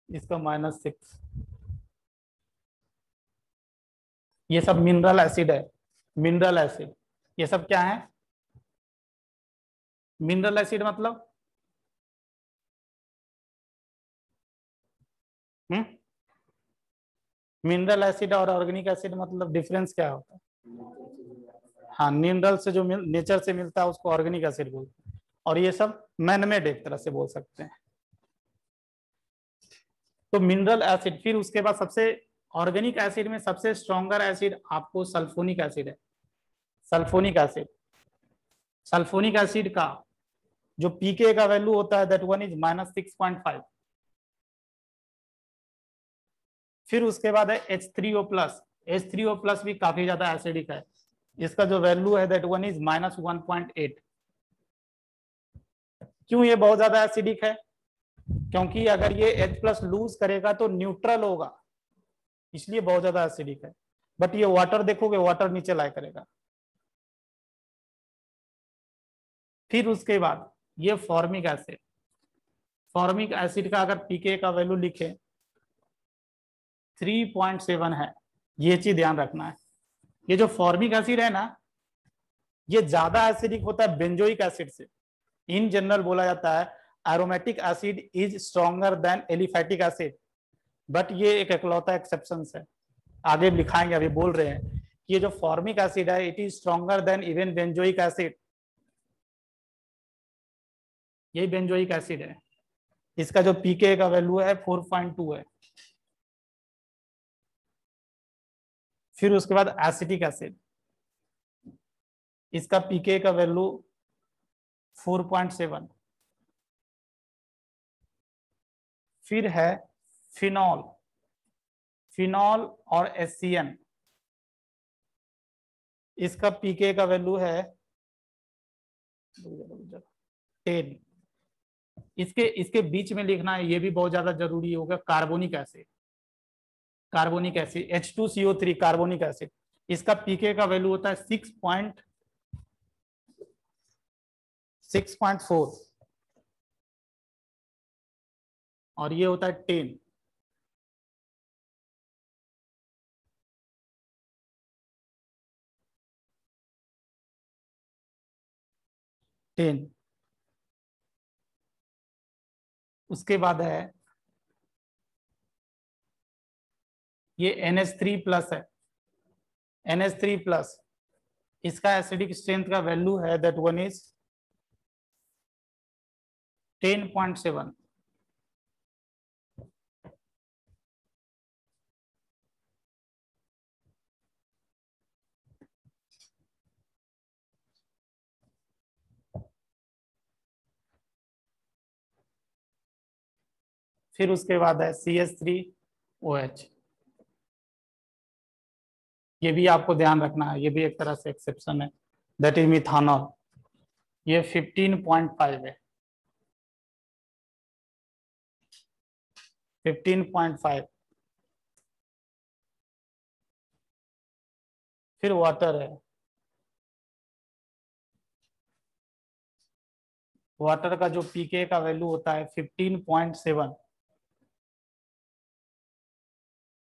Speaker 2: इसका -6। ये सब मिनरल एसिड है, मिनरल एसिड ये सब क्या है, मिनरल एसिड मतलब मिनरल एसिड और ऑर्गेनिक एसिड मतलब डिफरेंस क्या होता है। हाँ मिनरल से जो नेचर से मिलता है उसको ऑर्गेनिक एसिड बोलते हैं, और ये सब मैनमेड एक तरह से बोल सकते हैं। तो मिनरल एसिड, फिर उसके बाद सबसे ऑर्गेनिक एसिड में सबसे स्ट्रॉन्गर एसिड आपको सल्फोनिक एसिड है। सल्फोनिक एसिड, सल्फोनिक एसिड का जो पीके का वैल्यू होता है दैट वन इज -6.5। फिर उसके बाद है H3O+, H3O+ भी काफी ज्यादा एसिडिक है, इसका जो वैल्यू है दैट वन इज -1.8। क्यों ये बहुत ज्यादा एसिडिक है, क्योंकि अगर ये H+ लूज करेगा तो न्यूट्रल होगा, इसलिए बहुत ज्यादा एसिडिक है। बट ये वाटर देखोगे, वाटर नीचे लाया करेगा। फिर उसके बाद ये फॉर्मिक एसिड, फॉर्मिक एसिड का अगर पीके का वैल्यू लिखे 3.7 है, ये चीज ध्यान रखना है। ये जो फॉर्मिक एसिड है ना ये ज्यादा एसिडिक होता है बेंजोइक एसिड से। इन जनरल बोला जाता है aromatic acid is stronger than aliphatic acid, but ये एक इकलौता एक्सेप्शन है, आगे लिखाएंगे, अभी बोल रहे हैं कि ये जो फॉर्मिक एसिड है it is stronger than even benzoic acid. यही बेंजोइक एसिड है। इसका जो पीके का वैल्यू है 4.2 है। फिर उसके बाद एसिटिक एसिड, इसका पीके का वैल्यू 4.7। फिर है फिनॉल, फिनॉल और HCN, इसका पीके का वैल्यू है 10। इसके इसके बीच में लिखना है, ये भी बहुत ज्यादा जरूरी होगा, carbonic acid, carbonic acid H2CO3 carbonic acid, इसका पीके का वैल्यू होता है 6.4 और ये होता है 10। उसके बाद है ये NH3 प्लस है, NH3 प्लस, इसका एसिडिक स्ट्रेंथ का वैल्यू है दैट वन इज 10.7। फिर उसके बाद है CH3OH, ये भी आपको ध्यान रखना है, ये भी एक तरह से एक्सेप्शन है, दैट इज मिथानॉल, ये 15.5 है, 15.5। फिर वाटर है, वाटर का जो पीके का वैल्यू होता है 15.7।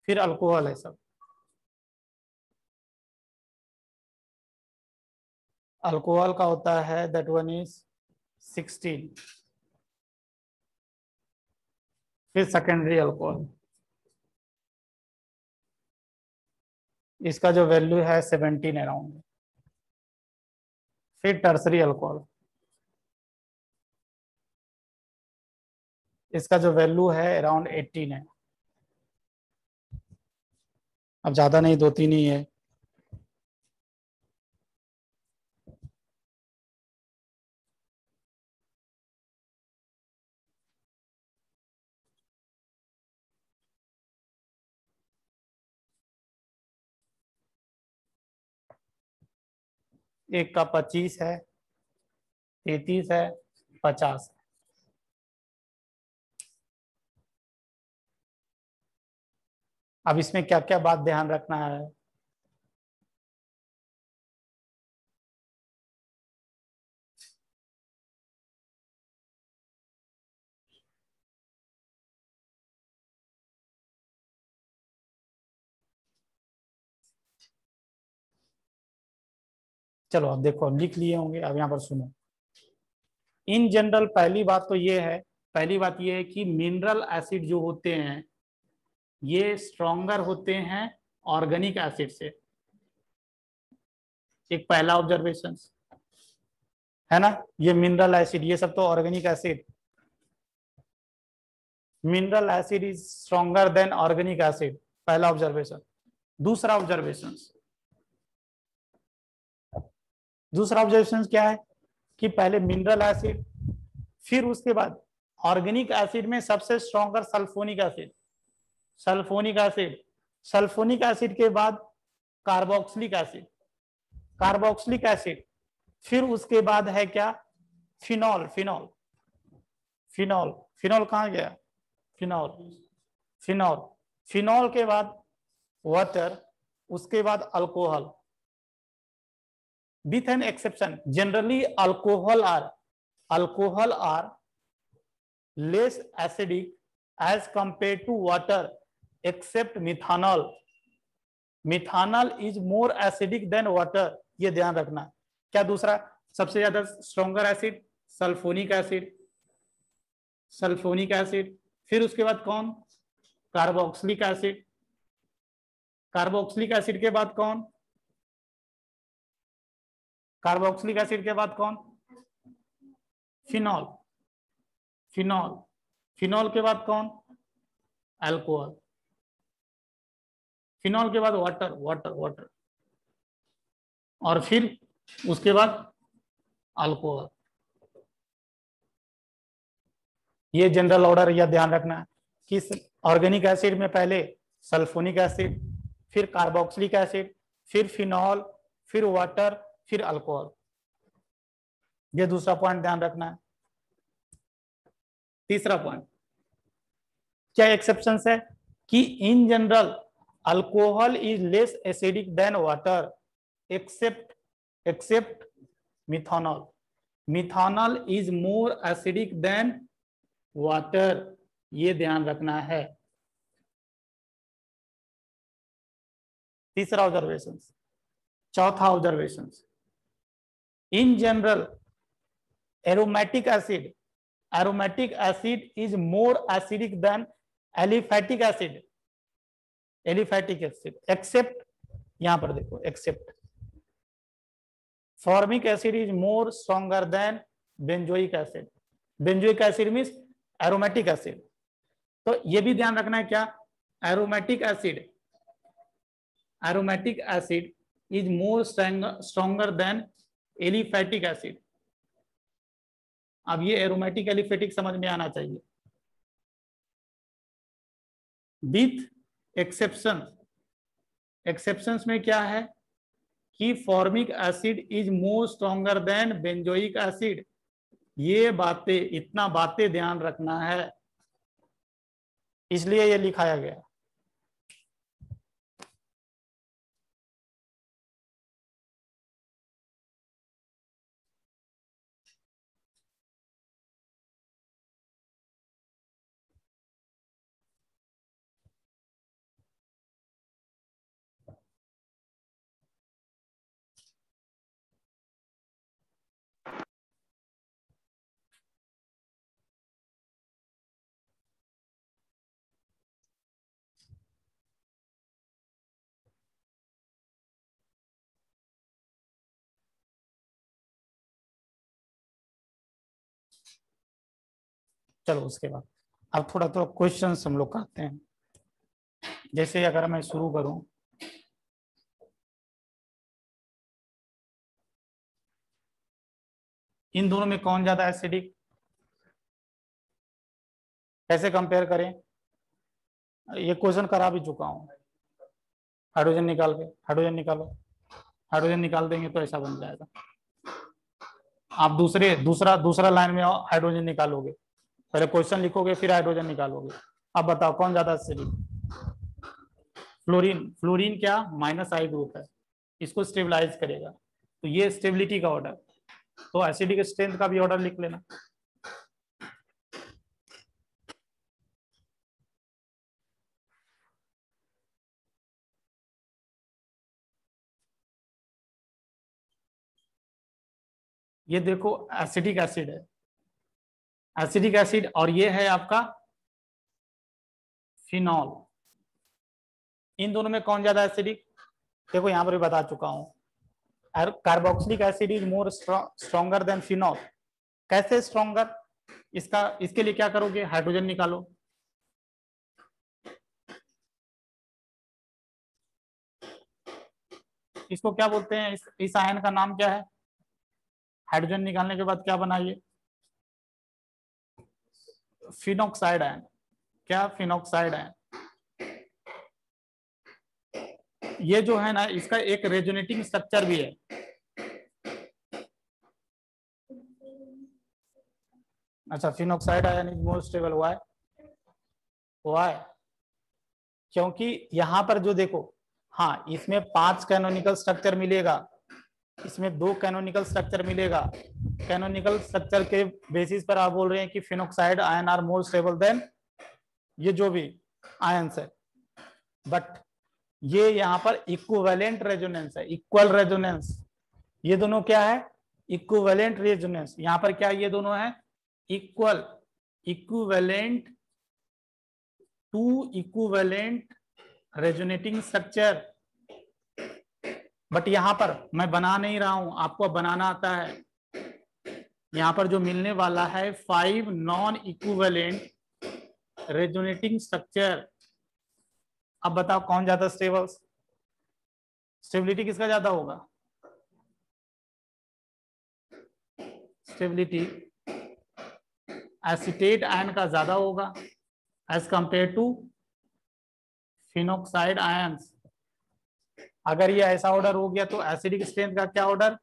Speaker 2: फिर अल्कोहल है सब, अल्कोहल का होता है दैट वन इज 16। फिर सेकेंडरी अल्कोहल, इसका जो वैल्यू है 17 अराउंड। फिर टर्सरी अल्कोहल, इसका जो वैल्यू है अराउंड 18 है, अब ज्यादा नहीं, 2-3 ही है। एक का 25 है, 33 है, 50 है। अब इसमें क्या क्या बात ध्यान रखना है, चलो अब देखो, लिख लिए होंगे, अब यहाँ पर सुनो। इन जनरल पहली बात तो ये है, पहली बात ये है कि मिनरल एसिड जो होते हैं ये स्ट्रॉन्गर होते हैं ऑर्गेनिक एसिड से, एक पहला ऑब्जर्वेशन है ना। ये मिनरल एसिड, ये सब तो organic acid, mineral acid is stronger than organic acid, पहला ऑब्जर्वेशन। दूसरा ऑब्जर्वेशन, दूसरा ऑब्जर्वेशन क्या है कि पहले मिनरल एसिड, फिर उसके बाद ऑर्गेनिक एसिड में सबसे stronger sulphonic acid, sulphonic acid, sulphonic acid के बाद कार्बोक्सिलिक एसिड, कार्बोक्सिलिक एसिड, फिर उसके बाद है क्या, फिनॉल, फिनॉल, फिनॉल, फिनॉल कहाँ गया, फिनॉल, फिनॉल, फिनॉल के बाद वाटर, उसके बाद alcohol, with an exception generally alcohol are less acidic as compared to water except methanol, methanol is more acidic than water, ये ध्यान रखना। क्या दूसरा सबसे ज्यादा stronger acid, sulphonic acid, sulphonic acid, फिर उसके बाद कौन, कार्बोक्सिलिक एसिड, कार्बोक्सिलिक एसिड के बाद कौन, कार्बोक्सिलिक एसिड के बाद कौन, फिनॉल, फिनॉल, फिनॉल के बाद कौन, अल्कोहल, फिनॉल के बाद वाटर, वाटर वाटर, और फिर उसके बाद अल्कोहल। ये जनरल ऑर्डर या ध्यान रखना है कि ऑर्गेनिक एसिड में पहले सल्फोनिक एसिड, फिर कार्बोक्सिलिक एसिड, फिर फिनॉल, फिर वाटर, फिर अल्कोहल। ये दूसरा पॉइंट ध्यान रखना है। तीसरा पॉइंट, क्या एक्सेप्शन है कि in general alcohol is less acidic than water except methanol, methanol is more acidic than water. ये ध्यान रखना है। तीसरा ऑब्जर्वेशन। चौथा observation, in general aromatic acid is more acidic than aliphatic acid, except, यहां पर देखो except formic acid is more stronger than benzoic acid, benzoic acid means aromatic acid. तो ये भी ध्यान रखना है, क्या, aromatic acid is more stronger than aliphatic acid. अब ये एरोमेटिक एलिफेटिक समझ में आना चाहिए। विथ एक्सेप्शंस में क्या है कि formic acid is more stronger than benzoic acid. ये बातें, इतना बातें ध्यान रखना है, इसलिए ये लिखाया गया। चलो उसके बाद अब थोड़ा थोड़ा क्वेश्चंस हम लोग करते हैं। जैसे अगर मैं शुरू करूं, इन दोनों में कौन ज्यादा एसिडिक, कैसे कंपेयर करें। ये क्वेश्चन करा भी चुका हूं। हाइड्रोजन निकाल के, हाइड्रोजन निकालो, हाइड्रोजन निकाल देंगे तो ऐसा बन जाएगा। आप दूसरा लाइन में हाइड्रोजन निकालोगे, पहले क्वेश्चन लिखोगे फिर हाइड्रोजन निकालोगे। अब बताओ कौन ज्यादा एसिडिक। फ्लोरीन क्या, -I ग्रुप है, इसको स्टेबलाइज करेगा, तो ये स्टेबिलिटी का ऑर्डर। तो एसिडिक स्ट्रेंथ का भी ऑर्डर लिख लेना। ये देखो एसिडिक एसिड है, एसिडिक एसिड, और ये है आपका फिनॉल। इन दोनों में कौन ज्यादा एसिडिक, देखो यहां पर भी बता चुका हूं। Carboxylic acid is more stronger then phenol. कैसे स्ट्रॉन्गर, इसके लिए क्या करोगे, हाइड्रोजन निकालो। इसको क्या बोलते हैं, इस आयन का नाम क्या है। हाइड्रोजन निकालने के बाद क्या बनाइए, फिनॉक्साइड आयन। क्या, फिनॉक्साइड आयन। ये जो है ना, इसका एक रेजोनेटिंग स्ट्रक्चर भी है। अच्छा, phenoxide ion is more stable, why, क्योंकि यहां पर जो देखो, हाँ इसमें 5 कैनोनिकल स्ट्रक्चर मिलेगा, इसमें 2 कैनोनिकल स्ट्रक्चर मिलेगा। कैनोनिकल स्ट्रक्चर के बेसिस पर आप बोल रहे हैं कि phenoxide ion are more stable than ये जो भी आयंस है। बट ये यहाँ पर इक्विवेलेंट रेजोनेंस है, इक्वल रेजोनेंस। ये दोनों क्या है, इक्विवेलेंट रेजोनेंस। यहाँ पर क्या, ये दोनों है equal, equivalent to equivalent resonating structure. But यहां पर मैं बना नहीं रहा हूं, आपको बनाना आता है। यहां पर जो मिलने वाला है 5 नॉन इक्विवेलेंट रेजोनेटिंग स्ट्रक्चर। अब बताओ कौन ज्यादा स्टेबल, स्टेबिलिटी किसका ज्यादा होगा? स्टेबिलिटी एसीटेट आयन का ज्यादा होगा as compare to phenoxide ions. अगर ये ऐसा ऑर्डर हो गया तो एसिडिक स्ट्रेंथ का क्या ऑर्डर?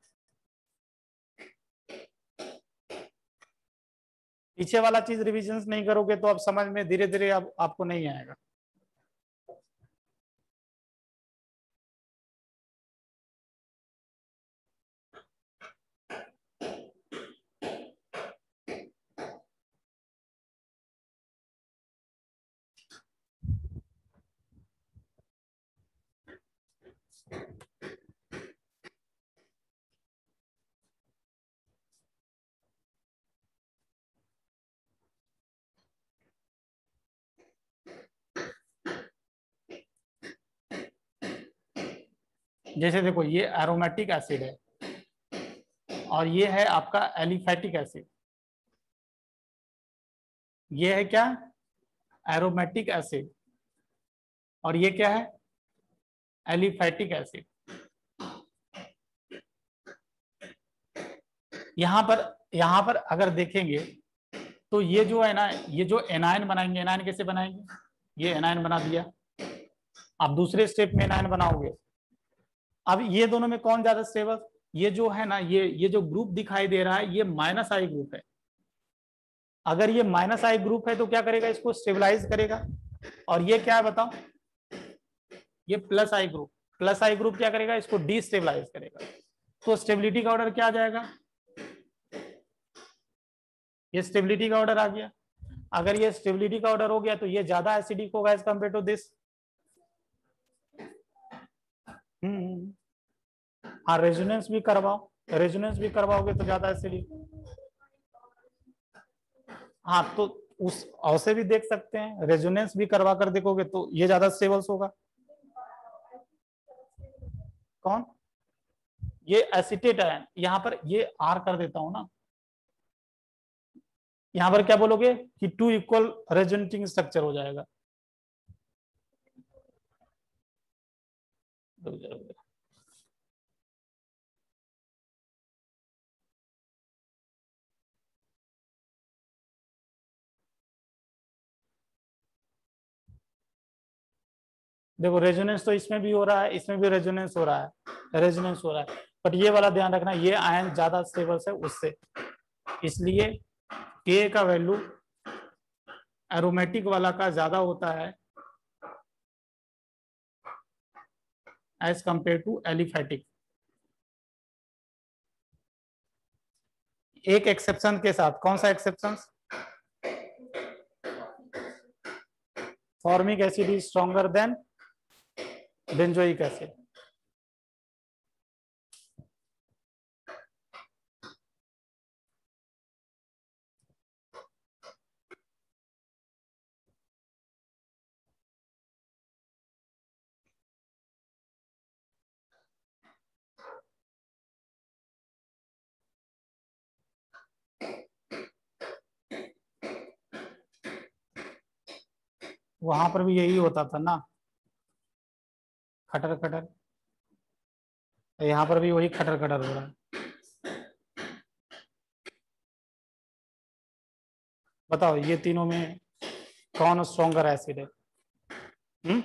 Speaker 2: पीछे वाला चीज रिविजन नहीं करोगे तो अब समझ में धीरे धीरे अब आपको नहीं आएगा। जैसे देखो ये एरोमेटिक एसिड है और ये है आपका एलिफैटिक एसिड। ये है क्या? Aromatic acid. और ये क्या है? Aliphatic acid. यहां पर अगर देखेंगे तो ये जो है ना, ये जो एनायन बनाएंगे, एनायन कैसे बनाएंगे? ये एनायन बना दिया, आप दूसरे स्टेप में एनायन बनाओगे। अब ये दोनों में कौन ज्यादा स्टेबल? ये जो है ना, ये जो ग्रुप दिखाई दे रहा है ये माइनस आई ग्रुप है। अगर ये माइनस आई ग्रुप है तो क्या करेगा? इसको स्टेबलाइज करेगा। और ये क्या है बताओ? ये प्लस आई ग्रुप। प्लस आई ग्रुप क्या करेगा? इसको डिस्टेबलाइज करेगा। तो स्टेबिलिटी का ऑर्डर क्या आ जाएगा? ये स्टेबिलिटी का ऑर्डर आ गया। अगर ये स्टेबिलिटी का ऑर्डर हो गया तो ये ज्यादा एसिडिक होगा एज कंपेयर टू दिस। हाँ, रेजोनेंस भी करवाओ, रेजोनेंस भी करवाओगे तो ज्यादा एसिडिक। हाँ, तो उस ऐसे भी देख सकते हैं, रेजोनेंस भी करवा कर देखोगे तो ये ज्यादा स्टेबल होगा। कौन? ये एसिटेट आयन। यहां पर ये आर कर देता हूं ना, यहां पर क्या बोलोगे कि 2 इक्वल रेजोनेटिंग स्ट्रक्चर हो जाएगा। देखो रेजोनेंस तो इसमें भी हो रहा है, इसमें भी रेजोनेंस हो रहा है, रेजोनेंस हो रहा है। बट ये वाला ध्यान रखना, ये आयन ज्यादा स्टेबल है उससे, इसलिए के का वैल्यू एरोमेटिक वाला का ज्यादा होता है एज कंपेयर टू एलिफैटिक। एक एक्सेप्शन के साथ। कौन सा exception? Formic acid is stronger than benzoic acid. वहां पर भी यही होता था ना, खटर खटर। यहाँ पर भी वही खटर खटर हो रहा है। बताओ ये तीनों में कौन स्ट्रॉन्गर एसिड है? हम्म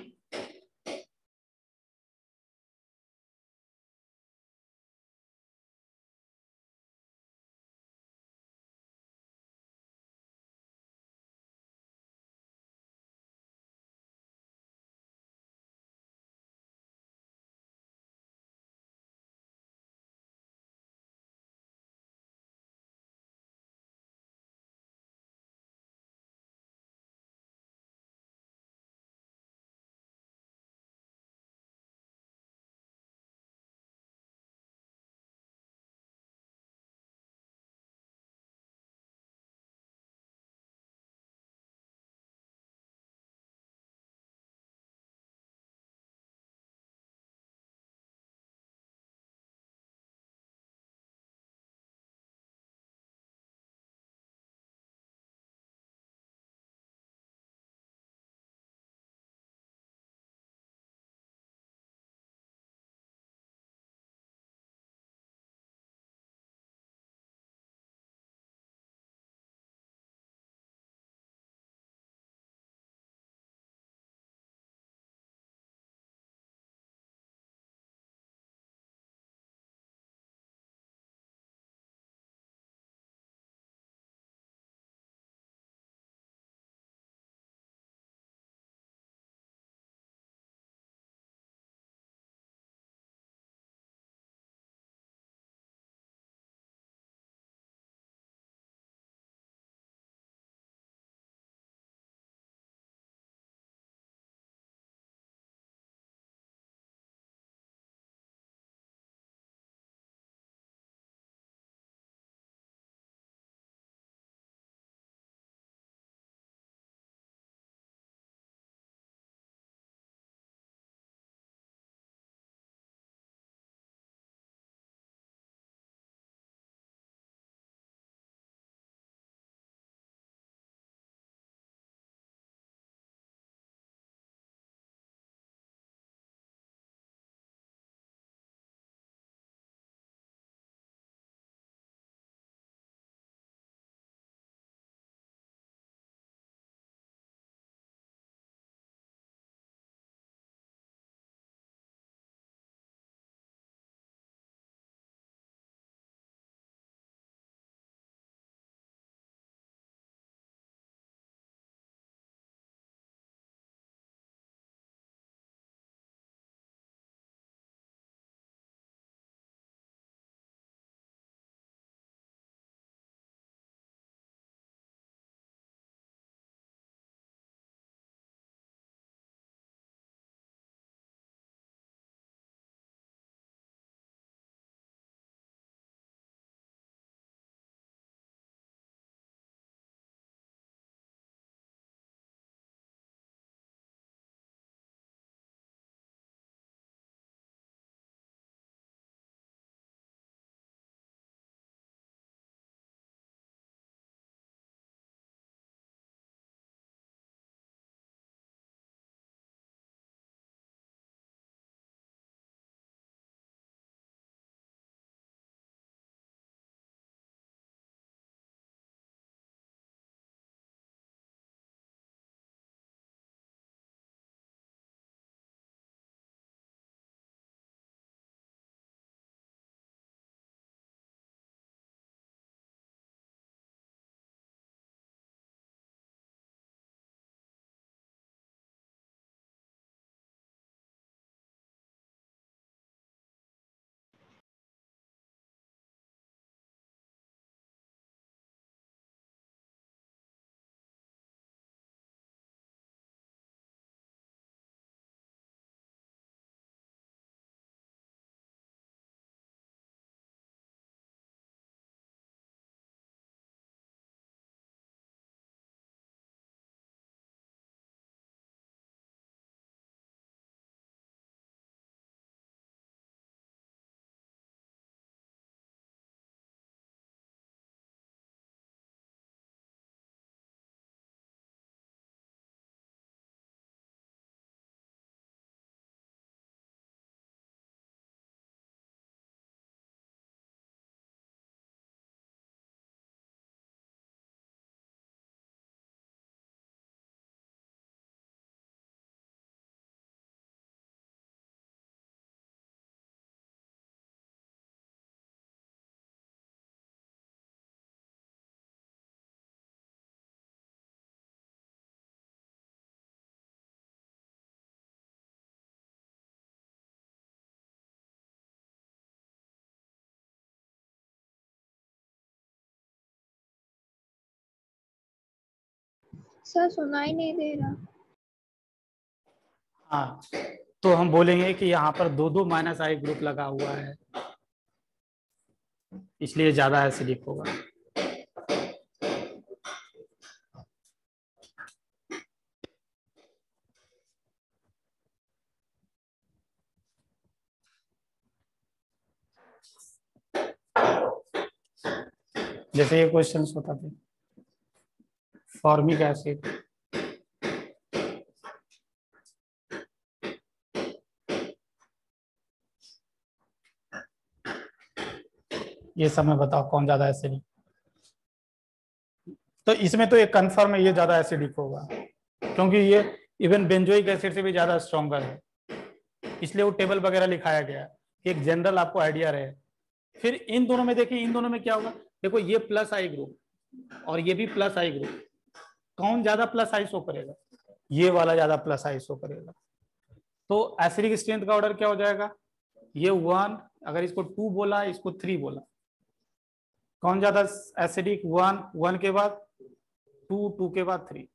Speaker 1: सर सुनाई नहीं दे रहा।
Speaker 2: हाँ, तो हम बोलेंगे कि यहाँ पर दो दो माइनस आई ग्रुप लगा हुआ है, इसलिए ज्यादा एसिडिक होगा। जैसे ये क्वेश्चन होता था, फॉर्मिक एसिड, ये समय बताओ कौन ज्यादा एसिडिक। तो इसमें तो एक कंफर्म है ये ज्यादा एसिडिक होगा, क्योंकि ये इवन बेंजोइक एसिड से भी ज्यादा स्ट्रॉन्गर है, इसलिए वो टेबल वगैरह लिखाया गया है, एक जनरल आपको आइडिया रहे। फिर इन दोनों में देखिए, इन दोनों में क्या होगा, देखो ये प्लस आई ग्रुप और ये भी प्लस आई ग्रुप, कौन ज्यादा प्लस आई शो करेगा, ये वाला ज्यादा प्लस आई शो करेगा। तो एसिडिक स्ट्रेंथ का ऑर्डर क्या हो जाएगा, ये 1, अगर इसको 2 बोला, इसको 3 बोला, कौन ज्यादा एसिडिक, 1, 1 के बाद 2, 2 के बाद 3,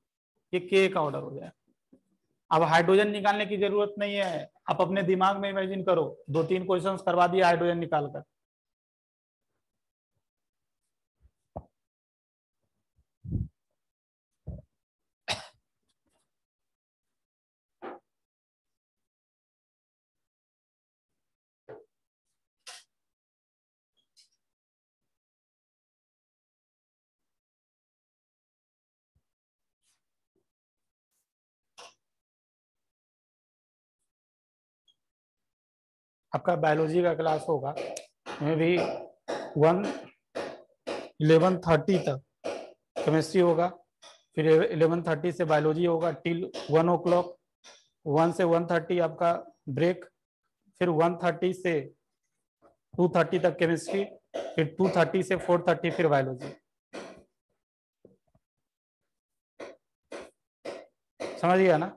Speaker 2: ये के का ऑर्डर हो जाएगा। अब हाइड्रोजन निकालने की जरूरत नहीं है, आप अपने दिमाग में इमेजिन करो, 2-3 क्वेश्चंस करवा दिया हाइड्रोजन निकालकर। आपका बायोलॉजी का क्लास होगा में भी 11:30 तक केमिस्ट्री होगा, फिर 11:30 से बायोलॉजी होगा टिल 1 o'clock, 1 से 1:30 आपका ब्रेक, फिर 1:30 से 2:30 तक केमिस्ट्री, फिर 2:30 से 4:30 फिर बायोलॉजी। समझ गया ना,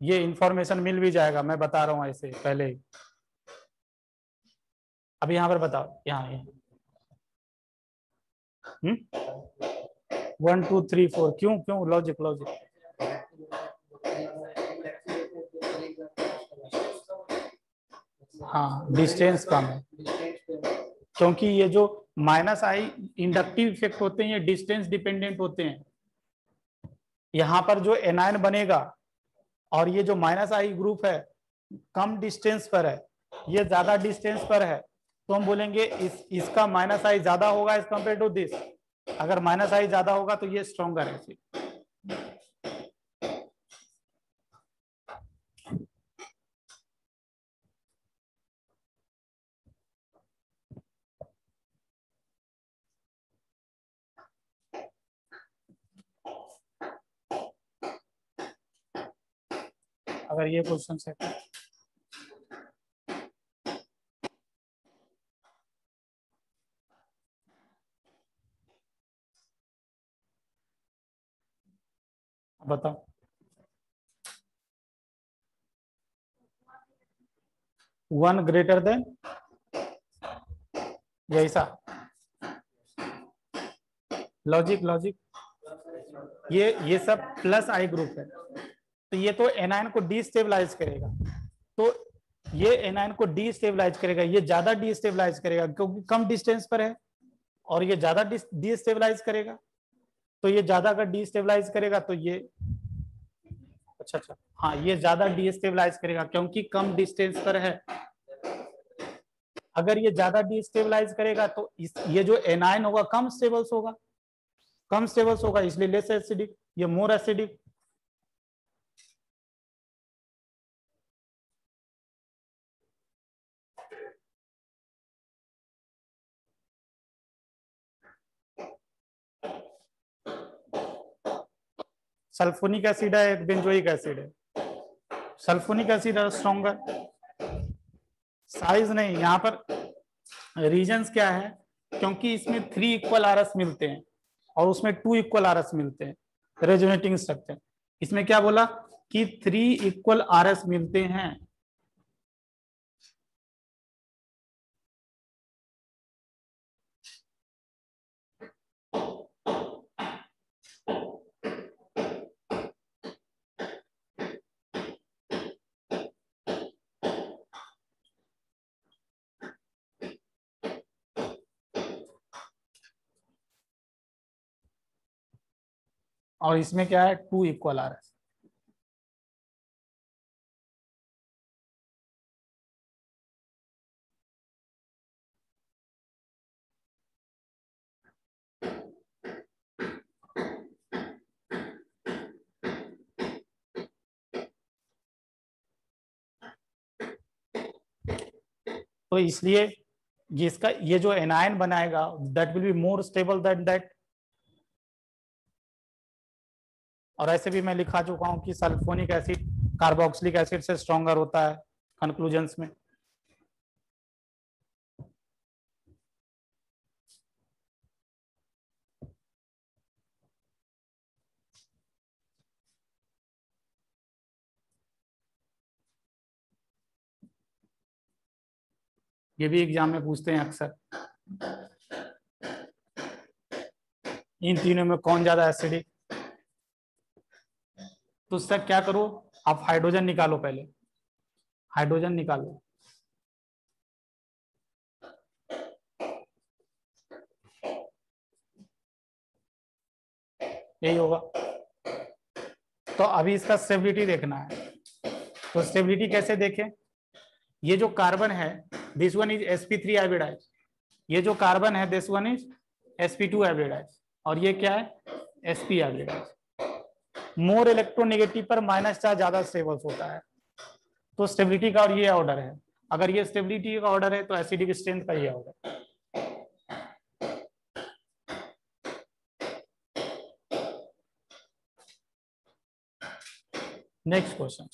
Speaker 2: ये इंफॉर्मेशन मिल भी जाएगा, मैं बता रहा हूँ ऐसे पहले ही। अब यहाँ पर बताओ, यहाँ 1 2 3 4, क्यों क्यों, लॉजिक लॉजिक। हाँ, डिस्टेंस कम है, क्योंकि ये जो माइनस आई इंडक्टिव इफेक्ट होते हैं ये डिस्टेंस डिपेंडेंट होते हैं। यहाँ पर जो एनायन बनेगा और ये जो माइनस आई ग्रुप है कम डिस्टेंस पर है, ये ज्यादा डिस्टेंस पर है, तो हम बोलेंगे इसका माइनस आई ज्यादा होगा एज कंपेयर टू दिस। अगर माइनस आई ज्यादा होगा तो ये स्ट्रॉन्गर है। अगर ये क्वेश्चन है बताओ, 1 ग्रेटर देन, ऐसा लॉजिक लॉजिक, ये सब प्लस आई ग्रुप है, तो ये तो एनायन को डीस्टेबलाइज करेगा, तो ये एनायन को डीस्टेबलाइज करेगा, ये ज्यादा डीस्टेबलाइज करेगा क्योंकि कम डिस्टेंस पर है, और ये ज्यादा डीस्टेबलाइज करेगा, तो ये ज्यादा अगर डीस्टेबलाइज करेगा तो ये, अच्छा अच्छा, हाँ ये ज्यादा डीस्टेबलाइज करेगा क्योंकि कम डिस्टेंस पर है। अगर ये ज्यादा डीस्टेबलाइज करेगा तो ये जो एनायन होगा कम स्टेबल्स होगा, कम स्टेबल्स होगा, इसलिए लेस एसिडिक, ये मोर एसिडिक। सल्फोनिक एसिड है, एक बेंजोइक एसिड है, सल्फोनिक एसिड है स्ट्रॉन्गर। साइज नहीं, यहाँ पर रीजंस क्या है, क्योंकि इसमें 3 इक्वल आरएस मिलते हैं और उसमें 2 इक्वल आरएस मिलते हैं, रेजोनेटिंग स्ट्रक्चर। इसमें क्या बोला कि 3 इक्वल आरएस मिलते हैं, और इसमें क्या है 2 इक्वल आ रहा है। तो इसलिए ये जो एनायन बनाएगा that will be more stable then that. और ऐसे भी मैं लिखा चुका हूं कि सल्फोनिक एसिड कार्बोक्सिलिक एसिड से स्ट्रॉन्गर होता है कंक्लूजन्स में। ये भी एग्जाम में पूछते हैं अक्सर, इन तीनों में कौन ज्यादा एसिडिक। तो उससे क्या करो, आप हाइड्रोजन निकालो, पहले हाइड्रोजन निकालो। यही होगा। तो अभी इसका स्टेबिलिटी देखना है। तो स्टेबिलिटी कैसे देखें, ये जो कार्बन है this one is sp3 hybridise, ये जो कार्बन है this one is sp2 hybridise, और ये क्या है sp हाइब्रिडाइज। मोर इलेक्ट्रोनेगेटिव पर माइनस चार्ज ज्यादा स्टेबल होता है। तो स्टेबिलिटी का और ये ऑर्डर है। अगर ये स्टेबिलिटी का ऑर्डर है तो एसिडिक स्ट्रेंथ का ये ऑर्डर। Next question.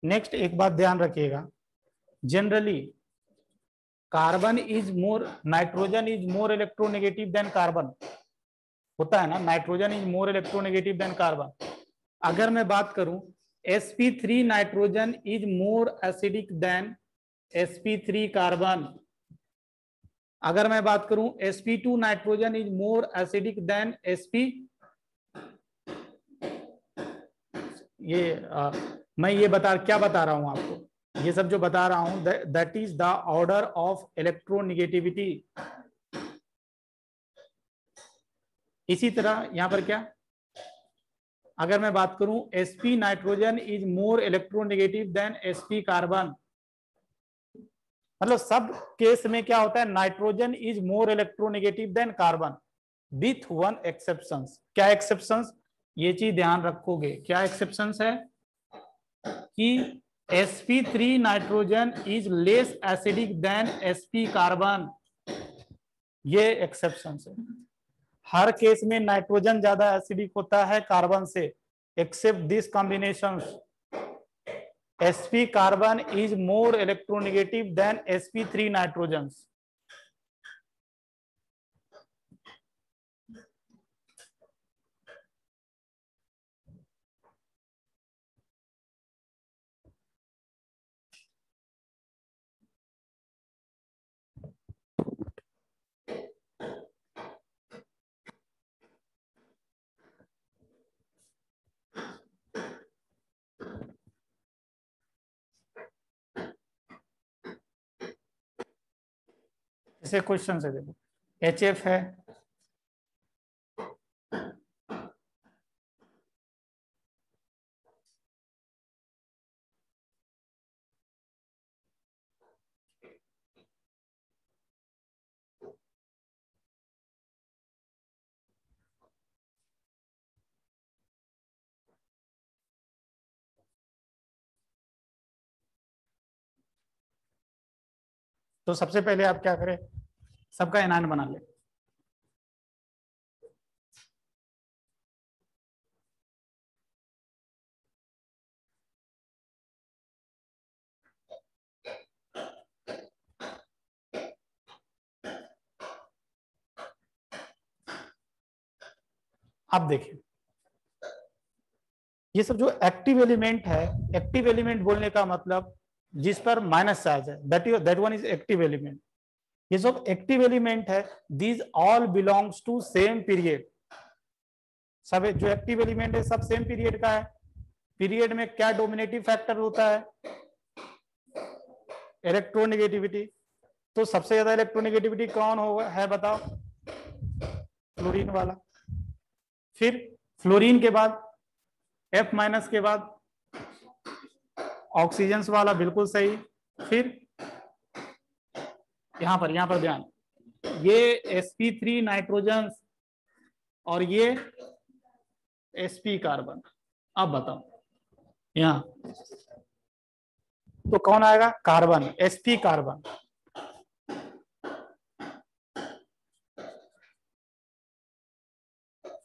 Speaker 2: नेक्स्ट एक बात ध्यान रखिएगा, generally carbon is more, nitrogen is more electronegative than carbon, होता है ना, nitrogen is more electronegative than carbon. अगर मैं बात करूं sp3 nitrogen is more acidic then sp3 carbon. अगर मैं बात करूं sp2 nitrogen is more acidic than sp, मैं ये क्या बता रहा हूं आपको, ये सब जो बता रहा हूं that is the order of electronegativity. इसी तरह यहां पर क्या, अगर मैं बात करूं sp nitrogen is more electronegative than sp carbon, मतलब सब केस में क्या होता है, nitrogen is more electronegative than carbon with one exceptions. क्या एक्सेप्शंस, ये चीज ध्यान रखोगे, क्या एक्सेप्शंस है कि sp3 nitrogen is less acidic than sp carbon, ये एक्सेप्शंस है। हर केस में नाइट्रोजन ज्यादा एसिडिक होता है कार्बन से, except this combination sp carbon is more electronegative than sp3 nitrogen. ऐसे क्वेश्चन है, देखो HF है, तो सबसे पहले आप क्या करें, सबका एनायन बना ले। आप देखिए ये सब जो एक्टिव एलिमेंट है, एक्टिव एलिमेंट बोलने का मतलब जिस पर माइनस चार्ज है, that one is active element. ये सब एक्टिव एलिमेंट है, these all belongs to same period. सब जो एक्टिव एलिमेंट है सब सेम पीरियड का है। पीरियड में क्या डोमिनेटिव फैक्टर होता है? इलेक्ट्रोनेगेटिविटी। तो सबसे ज्यादा इलेक्ट्रोनेगेटिविटी कौन होगा है बताओ? फ्लोरीन वाला। फिर फ्लोरीन के बाद F माइनस के बाद ऑक्सीजन वाला, बिल्कुल सही। फिर यहां पर ध्यान, ये sp3 नाइट्रोजन और ये sp कार्बन। अब बताओ यहां तो कौन आएगा? Carbon, sp carbon.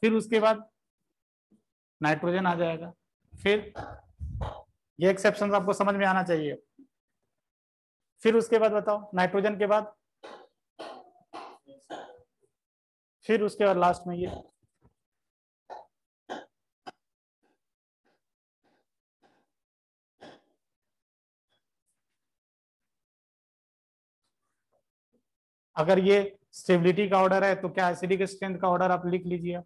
Speaker 2: फिर उसके बाद नाइट्रोजन आ जाएगा। फिर ये एक्सेप्शन आपको समझ में आना चाहिए। फिर उसके बाद बताओ नाइट्रोजन के बाद, फिर उसके बाद लास्ट में ये। अगर ये स्टेबिलिटी का ऑर्डर है तो क्या एसिडिक स्ट्रेंथ का ऑर्डर आप लिख लीजिए।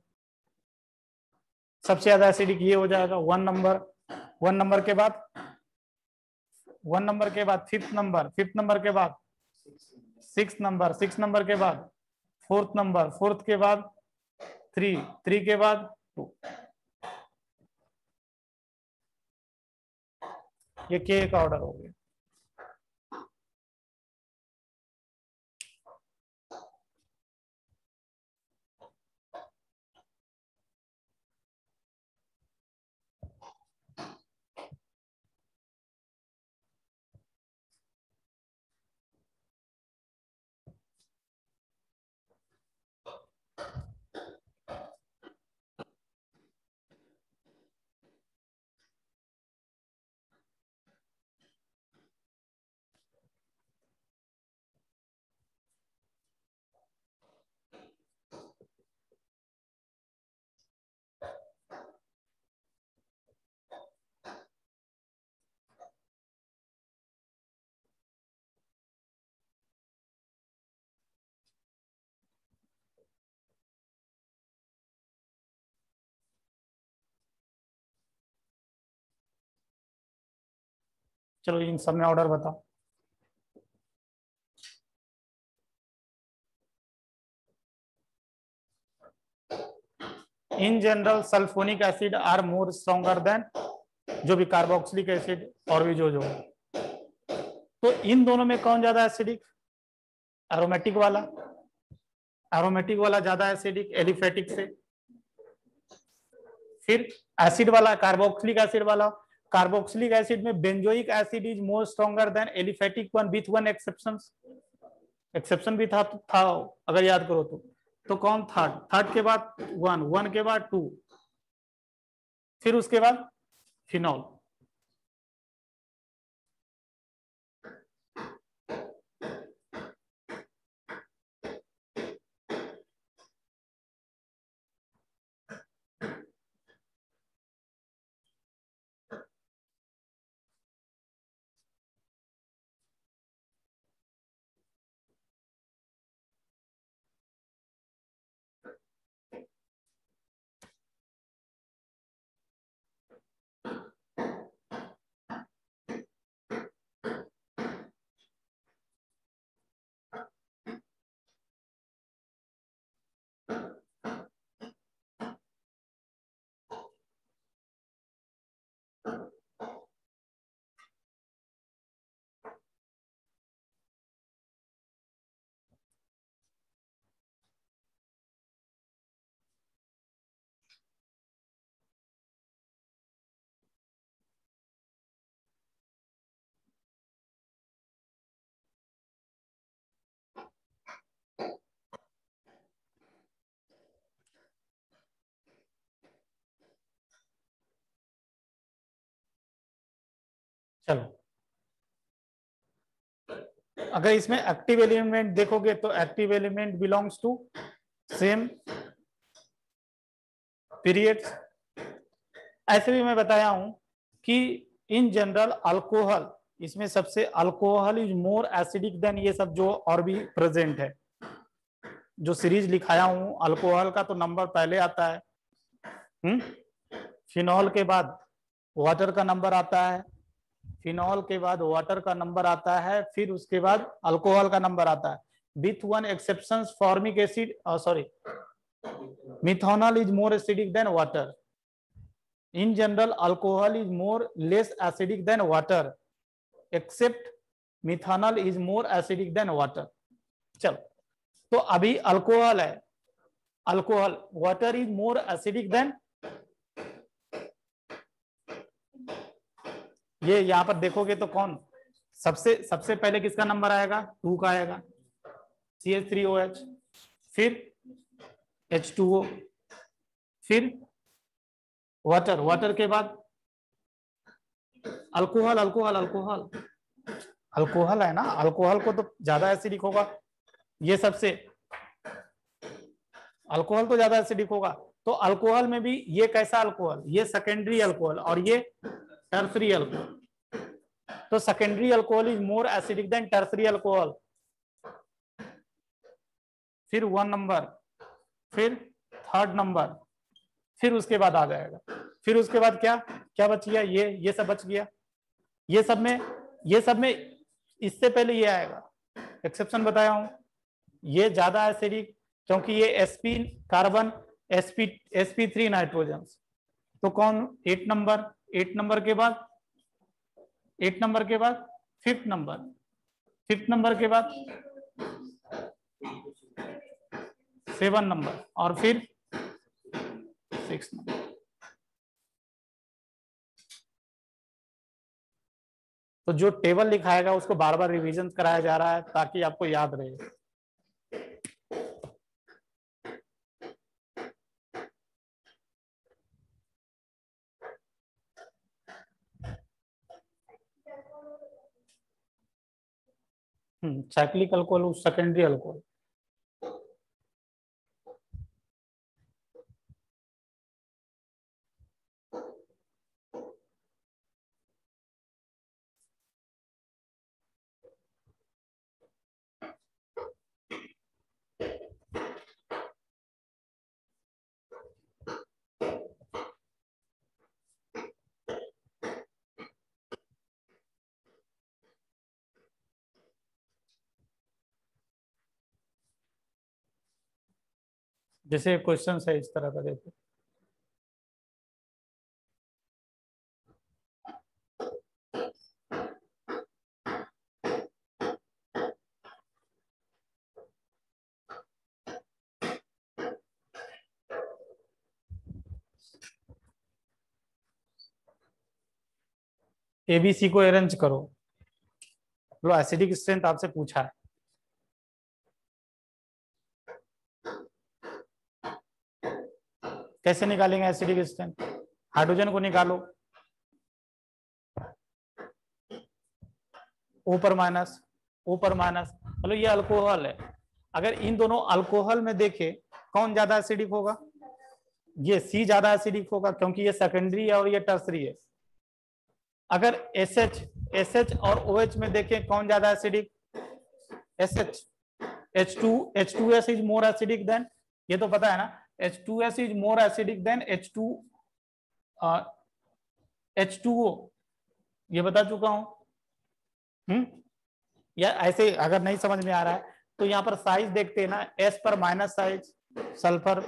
Speaker 2: सबसे ज्यादा एसिडिक ये हो जाएगा 1 नंबर, 1 नंबर के बाद 1 नंबर के बाद 5th नंबर, 5th नंबर के बाद 6th नंबर, 6th नंबर के बाद 4th नंबर, 4th के बाद 3, 3 के बाद 2। ये के का ऑर्डर हो गया। चलो इन सब में ऑर्डर बताओ। In general sulphonic acid are more stronger than, जो भी कार्बोक्सिलिक एसिड और भी जो तो इन दोनों में कौन ज्यादा एसिडिक? एरोमेटिक वाला। एरोमेटिक वाला ज्यादा एसिडिक एलिफेटिक से। फिर एसिड वाला कार्बोक्सिलिक एसिड वाला, कार्बोक्सिलिक एसिड में benzoic acid is more stronger than aliphatic one with one exception. Exception भी था अगर याद करो तो कौन? थर्ड, थर्ड के बाद 1, 1 के बाद 2, फिर उसके बाद फिनॉल। चलो अगर इसमें एक्टिव एलिमेंट देखोगे तो active element belongs to same period ऐसे भी मैं बताया हूं कि इन जनरल अल्कोहल, इसमें सबसे alcohol is more acidic than ये सब जो और भी प्रेजेंट है, जो सीरीज लिखाया हूं अल्कोहल का तो नंबर पहले आता है। फिनॉल के बाद वाटर का नंबर आता है, फिनॉल के बाद वाटर का नंबर आता है, फिर उसके बाद अल्कोहल का नंबर आता है, with one exception formic acid, sorry methanol is more acidic than water. In general alcohol is more less acidic than water except methanol is more acidic than water. चलो, तो अभी अल्कोहल है, alcohol, water is more acidic than, ये यहां पर देखोगे तो कौन सबसे पहले किसका नंबर आएगा, 2 का आएगा, CH3OH, फिर H2O, फिर वाटर, वाटर के बाद अल्कोहल, अल्कोहल अल्कोहल अल्कोहल है ना, अल्कोहल को तो ज्यादा एसिडिक होगा, ये सबसे अल्कोहल तो ज्यादा एसिडिक होगा, तो अल्कोहल में भी ये कैसा अल्कोहल, ये सेकेंडरी अल्कोहल और ये टर्सरी अल्कोहल, तो secondary alcohol is more acidic then tertiary alcohol. फिर 1 नंबर, फिर 3rd नंबर, फिर उसके बाद आ जाएगा, फिर उसके बाद क्या क्या बच गया, ये सब बच गया, ये सब में इससे पहले ये आएगा, एक्सेप्शन बताया हूं, ये ज्यादा एसिडिक क्योंकि ये sp कार्बन sp3 नाइट्रोजन, तो कौन 8 नंबर, 8 नंबर के बाद 8 नंबर के बाद 5th नंबर, 5th नंबर के बाद 7 नंबर और फिर 6 नंबर। तो जो टेबल लिखाएगा उसको बार बार रिवीजन कराया जा रहा है ताकि आपको याद रहे। साइक्लिक अल्कोहल सेकेंडरी अल्कोहल, जैसे क्वेश्चन है इस तरह का, देखो ABC को अरेंज करो, लो एसिडिक स्ट्रेंथ आपसे पूछा है, कैसे निकालेंगे एसिडिक स्ट्रेंथ, हाइड्रोजन को निकालो, ऊपर माइनस ऊपर माइनस, मतलब ये अल्कोहल है, अगर इन दोनों अल्कोहल में देखे कौन ज्यादा एसिडिक होगा, ये C ज्यादा एसिडिक होगा क्योंकि ये सेकेंडरी है और ये टर्सरी है। अगर SH और OH में देखें कौन ज्यादा acidic, SH, H2S is more acidic than, ये तो पता है ना, H2S is more acidic then H2O, ये बता चुका हूं। या ऐसे अगर नहीं समझ में आ रहा है तो यहाँ पर साइज देखते हैं ना, S पर माइनस साइज, सल्फर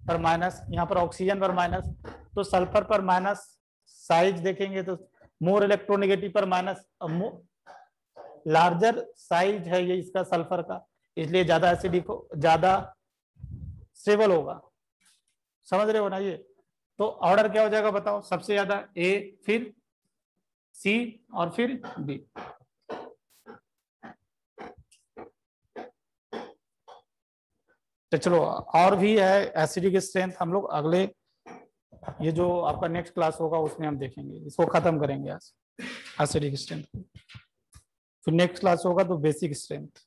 Speaker 2: पर माइनस, यहाँ पर ऑक्सीजन पर माइनस, तो सल्फर पर माइनस साइज देखेंगे तो मोर इलेक्ट्रोनेगेटिव पर माइनस, लार्जर साइज है ये इसका सल्फर का, इसलिए ज्यादा एसिडिक हो, ज्यादा स्टेबल होगा, समझ रहे हो ना ये। तो ऑर्डर क्या हो जाएगा बताओ, सबसे ज्यादा A, फिर C और फिर B। तो चलो और भी है एसिडिक स्ट्रेंथ, हम लोग अगले ये जो आपका नेक्स्ट क्लास होगा उसमें हम देखेंगे, इसको खत्म करेंगे आज एसिडिक स्ट्रेंथ, फिर नेक्स्ट क्लास होगा तो बेसिक स्ट्रेंथ।